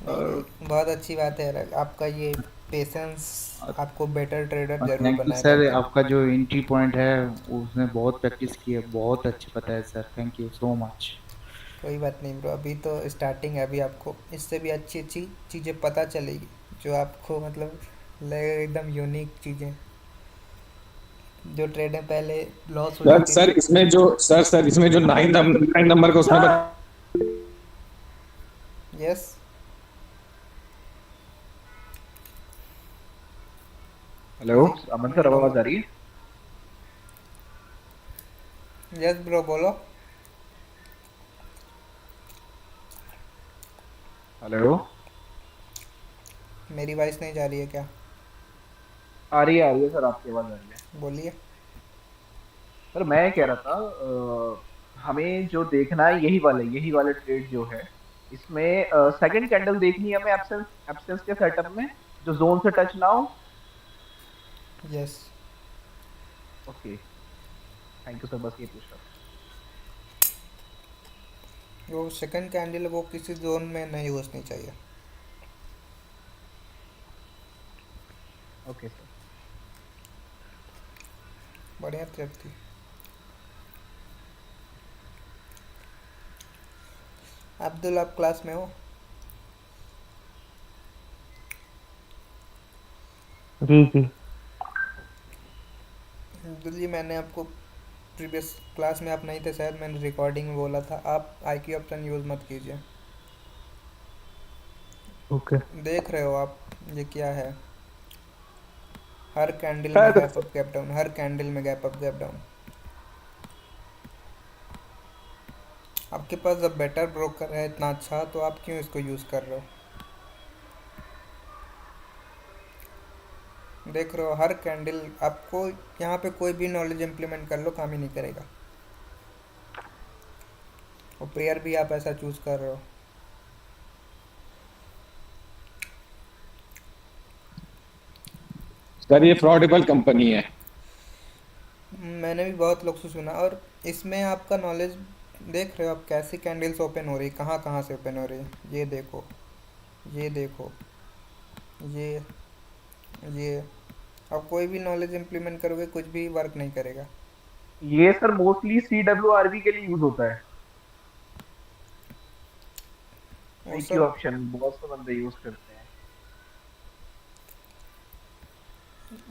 Speaker 10: और
Speaker 1: नहीं, बहुत अच्छी बात है यार, आपका ये पेशेंस आपको बेटर ट्रेडर जरूर
Speaker 10: थैंक यू
Speaker 1: बनाएगा
Speaker 10: सर,
Speaker 1: आगे।
Speaker 10: आपका जो एंट्री पॉइंट है उसने बहुत प्रैक्टिस की है, बहुत अच्छा पता है sir, thank you so much.
Speaker 1: कोई बात नहीं ब्रो, अभी तो स्टार्टिंग है, अभी आपको इससे भी अच्छी अच्छी चीज़ें पता चलेगी, जो आपको मतलब लगेगा एकदम यूनिक चीज़ें, जो ट्रेडें पहले लॉस हो
Speaker 6: सर
Speaker 1: जाती
Speaker 6: सर
Speaker 1: थी।
Speaker 6: इसमें जो सर इसमें जो 9 नंबर का उसमें
Speaker 1: यस
Speaker 2: हेलो अमन सर, आवाज आ रही है?
Speaker 1: यस ब्रो बोलो।
Speaker 2: हेलो,
Speaker 1: मेरी वॉइस नहीं जा रही है क्या?
Speaker 2: आ रही है सर, आपकी आवाज आ रही है।
Speaker 1: बोलिए।
Speaker 2: सर मैं कह रहा था, हमें जो देखना है यही वाले ट्रेड जो है, इसमें सेकंड कैंडल देखनी है हमें एब्सेंस के सेटअप में, जो जोन से टच ना हो।
Speaker 1: Yes
Speaker 2: okay, thank you sir, बस ये पूछ रहा था।
Speaker 1: वो सेकंड कैंडल वो किसी जोन में नहीं घुसनी चाहिए।
Speaker 2: Okay sir.
Speaker 1: बढ़िया ट्रेड थी। अब्दुल आप क्लास में हो?
Speaker 4: जी जी।
Speaker 1: अब्दुल जी मैंने आपको प्रीवियस क्लास में, आप नहीं थे शायद, मैंने रिकॉर्डिंग में बोला था आप IQ ऑप्शन यूज़ मत कीजिए।
Speaker 4: ओके।
Speaker 1: देख रहे हो आप ये क्या है, हर कैंडल में गैप अप गैप डाउन, हर कैंडल में गैप अप गैप डाउन। आपके पास जब बेटर ब्रोकर है इतना अच्छा, तो आप क्यों इसको यूज़ कर रहे हो? देख रहे हो हर कैंडल, आपको यहाँ पे कोई भी नॉलेज इम्प्लीमेंट कर लो काम ही नहीं करेगा। और प्रेयर भी आप ऐसा चूज़ कर रहे हो।
Speaker 6: सर ये फ्रॉडेबल कंपनी है।
Speaker 1: मैंने भी बहुत लोग से सुना। और इसमें आपका नॉलेज देख रहे हो आप, कैसी कैंडल्स ओपन हो रही, कहाँ कहाँ से ओपन हो रही है। ये देखो, ये देखो, ये अब कोई भी नॉलेज इम्प्लीमेंट करोगे कुछ भी वर्क नहीं करेगा।
Speaker 2: ये सर मोस्टली CWRV के लिए यूज होता है।
Speaker 1: वो
Speaker 2: IQ
Speaker 1: सब
Speaker 2: ऑप्शन बहुत से बंदे यूज करते हैं।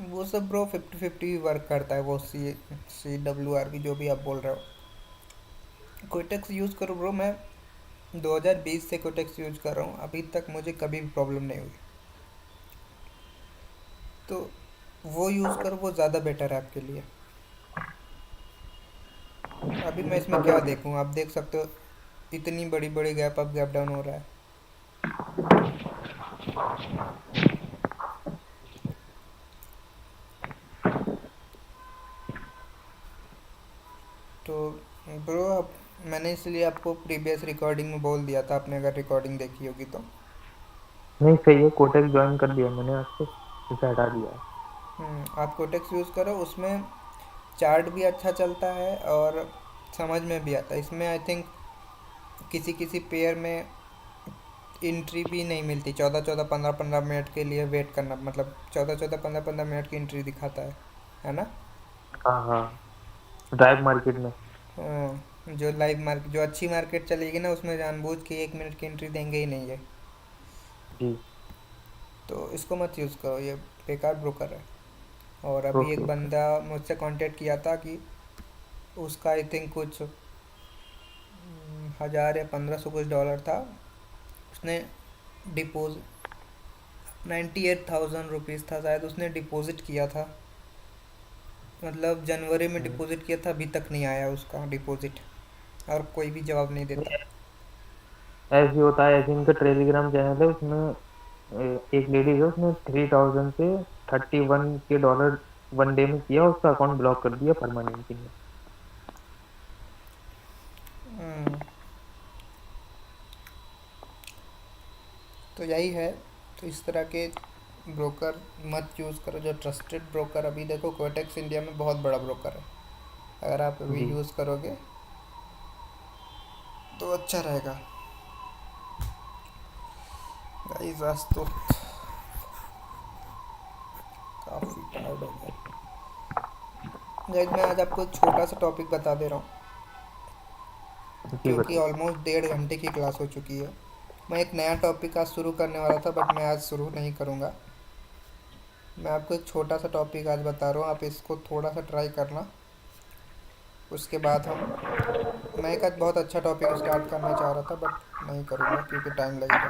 Speaker 1: वो सब ब्रो 50-50 भी वर्क करता है। वो CWRV जो भी आप बोल रहे हो। कोटेक्स यूज़ करो ब्रो। मैं 2020 से कोटेक्स यूज कर रहा हूँ, अभी तक मुझे कभी भी प्रॉब्लम नहीं हुई। तो वो यूज़ करो, वो ज़्यादा बेटर है आपके लिए। अभी मैं इसमें क्या देखूँ, आप देख सकते हो इतनी बड़ी बड़ी गैप अप गैप डाउन हो रहा है। तो ब्रो अब मैंने इसलिए आपको प्रीवियस रिकॉर्डिंग में बोल दिया था, आपने अगर रिकॉर्डिंग देखी होगी तो।
Speaker 12: नहीं सही है, कोटेक्स ज्वाइन कर दिया मैंने आज से, इसे हटा दिया।
Speaker 1: आप कोटेक्स यूज़ करो, उसमें चार्ट भी अच्छा चलता है और समझ में भी आता है। इसमें आई थिंक किसी किसी पेयर में एंट्री भी नहीं मिलती। 14-14 15-15 मिनट के लिए वेट करना, मतलब 14-14 15-15 मिनट की एंट्री दिखाता है ना।
Speaker 12: हाँ हाँ, ड्राइव मार्केट में।
Speaker 1: जो लाइव मार्केट, जो अच्छी मार्केट चलेगी ना, उसमें जानबूझ के 1 मिनट की एंट्री देंगे ही नहीं है।
Speaker 12: जी।
Speaker 1: तो इसको मत यूज़ करो, ये बेकार ब्रोकर है। और अभी एक बंदा मुझसे कांटेक्ट किया था कि उसका आई थिंक कुछ 1000 या 1500 कुछ डॉलर था। उसने डिपोजिट 98,000 रुपीज़ था शायद, उसने डिपॉजिट किया था। मतलब जनवरी में डिपॉजिट किया था, अभी तक नहीं आया उसका डिपॉजिट, और कोई भी जवाब नहीं देता।
Speaker 12: ऐसे होता है, ऐसे इनका टेलीग्राम चैनल है, उसमें एक लेडी है, उसने 3000 से 31 के डॉलर 1 डे में किया, उसका अकाउंट ब्लॉक कर दिया परमानेंटली।
Speaker 1: तो यही है। तो इस तरह के ब्रोकर मत यूज़ करो, जो ट्रस्टेड ब्रोकर। अभी देखो कोटेक्स इंडिया में बहुत बड़ा ब्रोकर है, अगर आप अभी यूज़ करोगे तो अच्छा रहेगा। गाइस आज तो काफ़ी टायर्ड हो गया। गाइस मैं आज आपको एक छोटा सा टॉपिक बता दे रहा हूँ, क्योंकि ऑलमोस्ट 1.5 घंटे की क्लास हो चुकी है। मैं एक नया टॉपिक आज शुरू करने वाला था, बट मैं आज शुरू नहीं करूँगा। मैं आपको एक छोटा सा टॉपिक आज बता रहा हूँ, आप इसको थोड़ा सा ट्राई करना। उसके बाद मैं एक आज बहुत अच्छा टॉपिक स्टार्ट करना चाह रहा था, बट नहीं करूँगा क्योंकि टाइम लगेगा।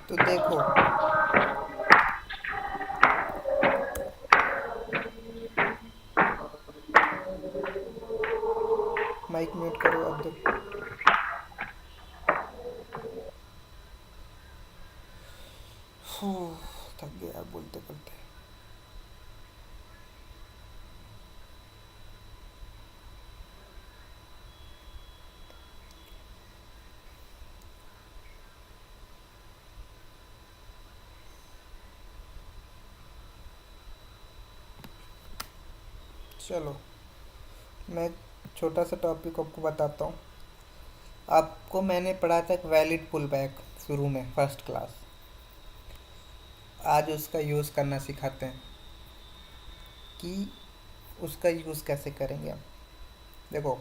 Speaker 1: तो देखो, माइक म्यूट करो अब्दुल। थक गया बोलते बोलते। चलो मैं छोटा सा टॉपिक आपको बताता हूँ। आपको मैंने पढ़ा था एक वैलिड पुल बैक शुरू में, फर्स्ट क्लास। आज उसका यूज़ करना सिखाते हैं कि उसका यूज़ कैसे करेंगे हम। देखो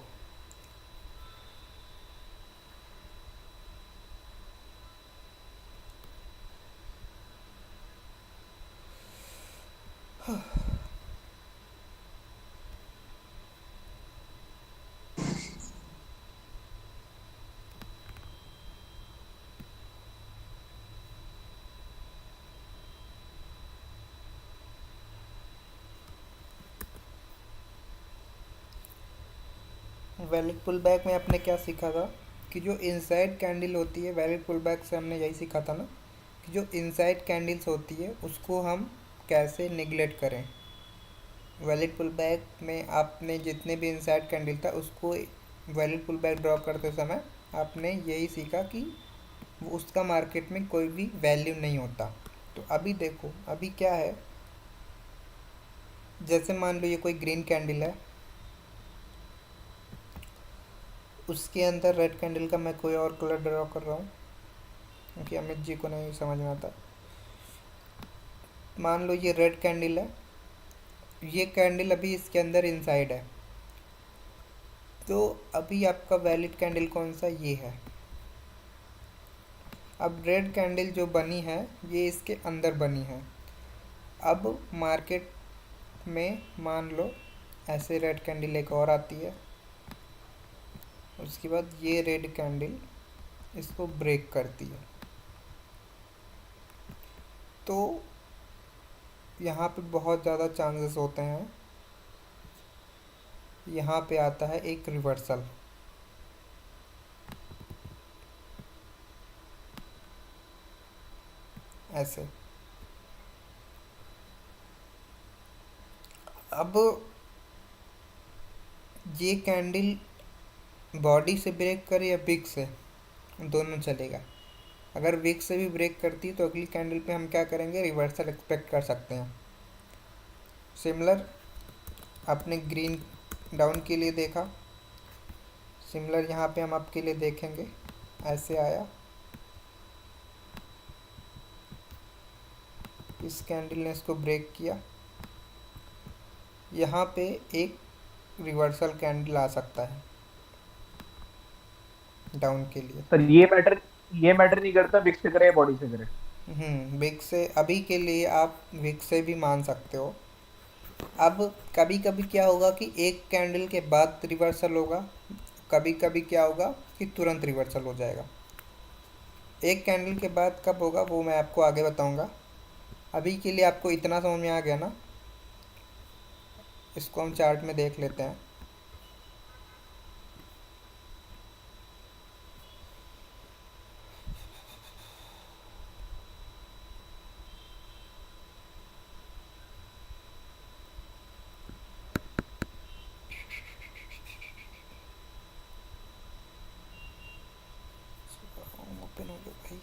Speaker 1: वैलिड पुल बैक में आपने क्या सीखा था कि जो इनसाइड कैंडल होती है, वैलिड पुल बैक से हमने यही सीखा था ना कि जो इनसाइड कैंडल्स होती है उसको हम कैसे निगलेक्ट करें। वैलिड पुल बैक में आपने जितने भी इनसाइड कैंडल था उसको वैलिड पुल बैक ड्रॉ करते समय आपने यही सीखा कि वो उसका मार्केट में कोई भी वैल्यू नहीं होता। तो अभी देखो अभी क्या है, जैसे मान लो ये कोई ग्रीन कैंडल है, उसके अंदर रेड कैंडल का मैं कोई और कलर ड्रॉ कर रहा हूँ क्योंकि अमित जी को नहीं समझ में आता। मान लो ये रेड कैंडल है, ये कैंडल अभी इसके अंदर इनसाइड है, तो अभी आपका वैलिड कैंडल कौन सा, ये है। अब रेड कैंडल जो बनी है ये इसके अंदर बनी है। अब मार्केट में मान लो ऐसे रेड कैंडल एक और आती है, उसके बाद ये रेड कैंडल इसको ब्रेक करती है, तो यहाँ पे बहुत ज़्यादा चांसेस होते हैं, यहाँ पे आता है एक रिवर्सल। ऐसे अब ये कैंडल बॉडी से ब्रेक करे या विक से, दोनों चलेगा। अगर विक से भी ब्रेक करती है तो अगली कैंडल पे हम क्या करेंगे, रिवर्सल एक्सपेक्ट कर सकते हैं। सिमिलर आपने ग्रीन डाउन के लिए देखा, सिमिलर यहाँ पे हम आपके लिए देखेंगे। ऐसे आया, इस कैंडल ने इसको ब्रेक किया, यहाँ पे एक रिवर्सल कैंडल आ सकता है डाउन के लिए।
Speaker 2: सर ये मैटर नहीं करता विक से करे या बॉडी से करे।
Speaker 1: विक से अभी के लिए आप विक से भी मान सकते हो। अब कभी कभी क्या होगा कि एक कैंडल के बाद रिवर्सल होगा, कभी कभी क्या होगा कि तुरंत रिवर्सल हो जाएगा। एक कैंडल के बाद कब होगा वो मैं आपको आगे बताऊंगा। अभी के लिए आपको इतना समझ में आ गया ना, इसको हम चार्ट में देख लेते हैं। ओपन हो गया भाई।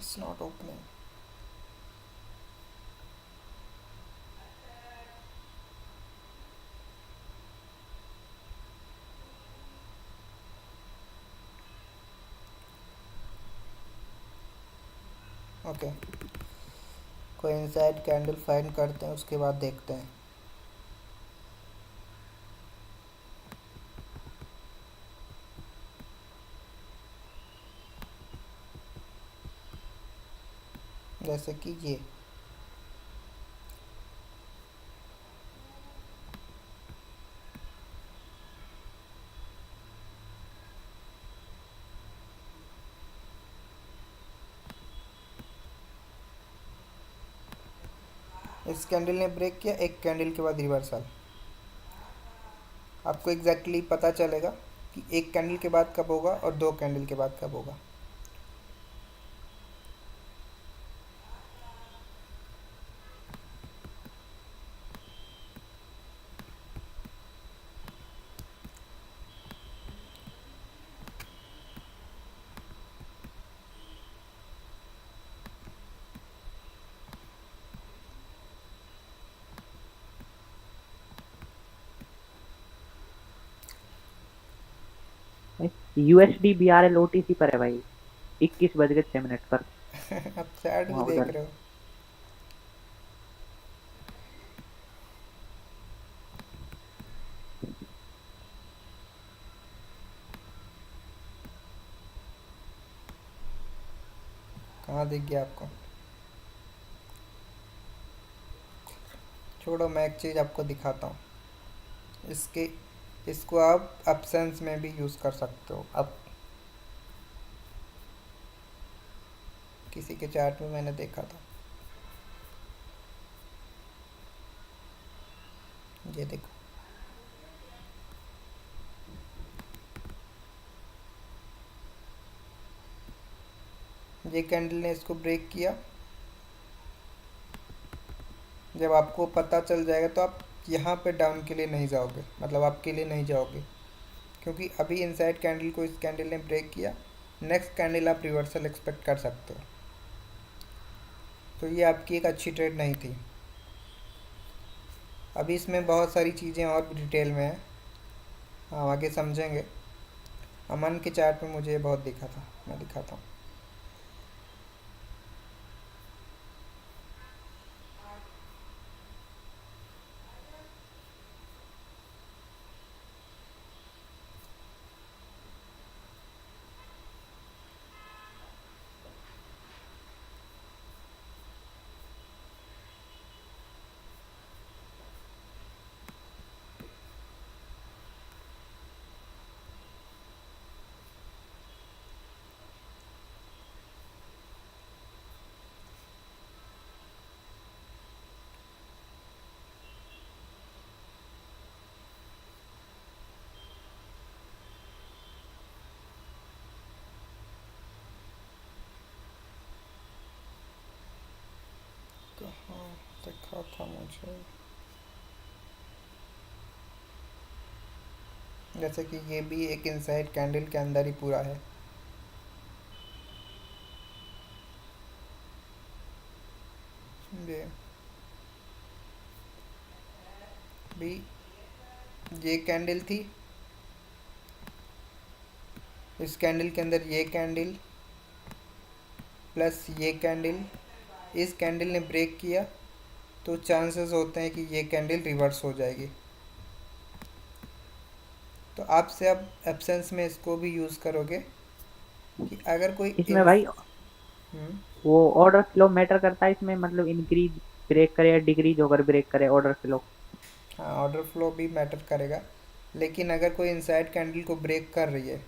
Speaker 1: It's not opening. ओके, कोई इनसाइड कैंडल फाइंड करते हैं, उसके बाद देखते हैं। जैसे कि ये इस कैंडल ने ब्रेक किया, एक कैंडल के बाद रिवर्सल। आपको एग्जैक्टली पता चलेगा कि एक कैंडल के बाद कब होगा और दो कैंडल के बाद कब होगा।
Speaker 4: यूएसडी बीआरएल ओटीसी पर है भाई, 21 बज के 6 मिनट पर।
Speaker 1: अब चैट भी देख रहे हो। कहाँ दिख गया आपको? छोड़ो, मैं एक चीज़ आपको दिखाता हूँ। इसके इसको आप एब्सेंस में भी यूज़ कर सकते हो। अब किसी के चार्ट में मैंने देखा था, ये देखो, ये कैंडल ने इसको ब्रेक किया। जब आपको पता चल जाएगा तो आप यहाँ पे डाउन के लिए नहीं जाओगे, मतलब आप के लिए नहीं जाओगे, क्योंकि अभी इनसाइड कैंडल को इस कैंडल ने ब्रेक किया। नेक्स्ट कैंडल आप रिवर्सल एक्सपेक्ट कर सकते हो। तो ये आपकी एक अच्छी ट्रेड नहीं थी। अभी इसमें बहुत सारी चीज़ें और भी डिटेल में हैं, हम आगे समझेंगे। अमन के चार्ट में मुझे ये बहुत दिखा था, मैं दिखाता हूँ। कहाँ देखा था मुझे, जैसे कि ये भी एक इनसाइड कैंडल के अंदर ही पूरा है। ये कैंडल थी, इस कैंडल के अंदर ये कैंडल प्लस ये कैंडल, इस कैंडल ने ब्रेक किया तो चांसेस होते हैं कि ये कैंडल रिवर्स हो जाएगी। तो आपसे अब एब्सेंस में इसको भी यूज़ करोगे कि अगर कोई
Speaker 4: इसमें भाई वो ऑर्डर फ्लो मैटर करता है इसमें, मतलब इंक्रीज ब्रेक करे या डिक्रीज होकर ब्रेक करे ऑर्डर फ्लो।
Speaker 1: हाँ, ऑर्डर फ्लो भी मैटर करेगा, लेकिन अगर कोई इनसाइड कैंडल को ब्रेक कर रही है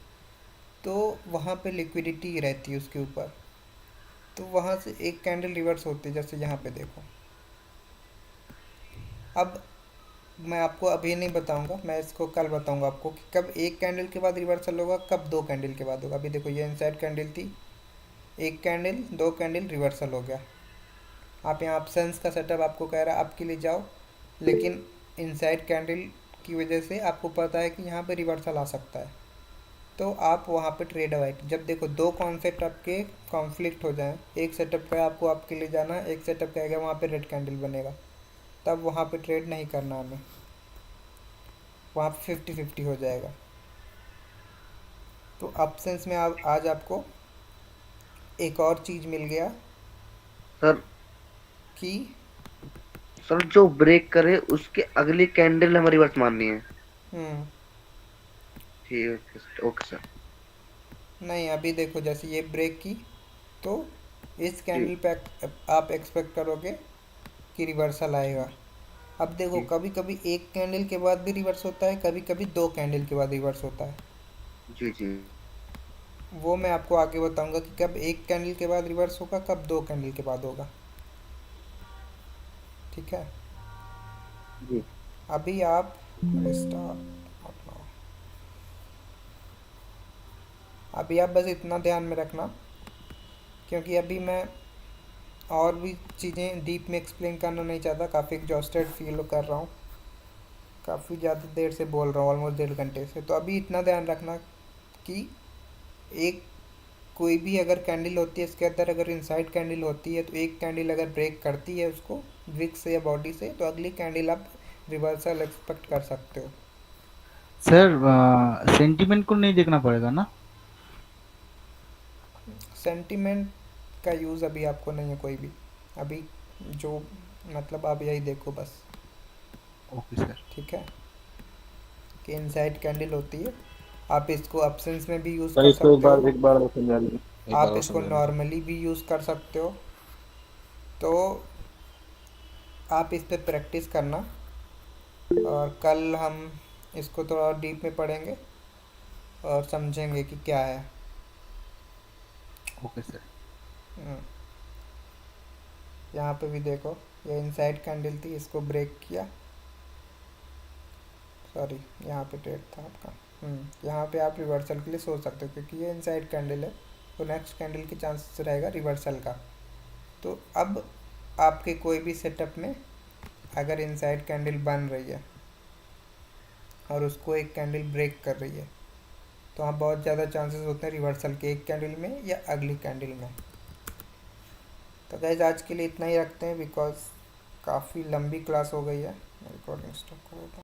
Speaker 1: तो वहाँ पे लिक्विडिटी रहती है उसके ऊपर, तो वहाँ से एक कैंडल रिवर्स होती है। जैसे यहाँ पे देखो, अब मैं आपको अभी नहीं बताऊंगा, मैं इसको कल बताऊंगा आपको कि कब एक कैंडल के बाद रिवर्सल होगा, कब दो कैंडल के बाद होगा। अभी देखो, ये इनसाइड कैंडल थी, एक कैंडल, दो कैंडल, रिवर्सल हो गया। आप यहाँ ऑप्शंस का सेटअप आपको कह रहा है आपके लिए जाओ, लेकिन इनसाइड कैंडल की वजह से आपको पता है कि यहाँ पे रिवर्सल आ सकता है, तो आप वहाँ पे ट्रेड अवॉइड। जब देखो दो कॉन्सेप्ट आपके कॉन्फ्लिक्ट हो जाएं, एक सेटअप का आपको आपके लिए जाना है, एक सेटअप कहेगा वहाँ पे रेड कैंडल बनेगा, तब वहाँ पे ट्रेड नहीं करना हमें, वहाँ पे 50-50 हो जाएगा। तो ऑप्शंस में आज आपको एक और चीज़ मिल गया
Speaker 7: सर
Speaker 1: कि
Speaker 7: सर जो ब्रेक करे उसके अगली कैंडल हमें रिवर्स मारनी है। ठीक है, ओके सर।
Speaker 1: नहीं, अभी देखो, जैसे ये ब्रेक की तो इस कैंडल पे आप एक्सपेक्ट करोगे कि रिवर्सल आएगा। अब देखो, कभी कभी एक कैंडल के बाद भी रिवर्स होता है, कभी कभी दो कैंडल के बाद रिवर्स होता है।
Speaker 7: जी जी,
Speaker 1: वो मैं आपको आगे बताऊंगा कि कब एक कैंडल के बाद रिवर्स होगा, कब दो कैंडल के बाद होगा। ठीक है
Speaker 7: जी।
Speaker 1: अभी आप अभी आप बस इतना ध्यान में रखना, क्योंकि अभी मैं और भी चीज़ें डीप में एक्सप्लेन करना नहीं चाहता, काफ़ी एग्जॉस्टेड फील कर रहा हूँ, काफ़ी ज़्यादा देर से बोल रहा हूँ, ऑलमोस्ट 1.5 घंटे से। तो अभी इतना ध्यान रखना कि एक कोई भी अगर कैंडल होती है, इसके अंदर अगर इनसाइड कैंडल होती है, तो एक कैंडल अगर ब्रेक करती है उसको विक से या बॉडी से, तो अगली कैंडल आप रिवर्सल एक्सपेक्ट कर सकते हो।
Speaker 10: सर सेंटीमेंट को नहीं देखना पड़ेगा ना?
Speaker 1: सेंटीमेंट का यूज़ अभी आपको नहीं है कोई भी, अभी जो मतलब आप यही देखो बस।
Speaker 10: Okay sir.
Speaker 1: ठीक है, कि इनसाइड कैंडल होती है, आप इसको ऑप्शंस में भी यूज़ कर सकते हो,
Speaker 6: एक बार समझा लीजिए।
Speaker 1: आप इसको नॉर्मली भी यूज़ कर सकते हो। तो आप इस पर प्रैक्टिस करना, और कल हम इसको थोड़ा और डीप में पढ़ेंगे और समझेंगे कि क्या है।
Speaker 10: Okay sir.
Speaker 1: यहाँ पे भी देखो, ये इनसाइड कैंडल थी, इसको ब्रेक किया, सॉरी यहाँ पे ट्रेड था आपका। यहाँ पे आप रिवर्सल के लिए सोच सकते हो, क्योंकि ये इनसाइड कैंडल है तो नेक्स्ट कैंडल के चांसेस रहेगा रिवर्सल का। तो अब आपके कोई भी सेटअप में अगर इनसाइड कैंडल बन रही है और उसको एक कैंडल ब्रेक कर रही है, तो वहाँ बहुत ज़्यादा चांसेस होते हैं रिवर्सल के, एक कैंडल में या अगली कैंडल में। तो गाइस आज के लिए इतना ही रखते हैं, बिकॉज काफ़ी लंबी क्लास हो गई है। मैं रिकॉर्डिंग स्टॉप कर देता हूँ।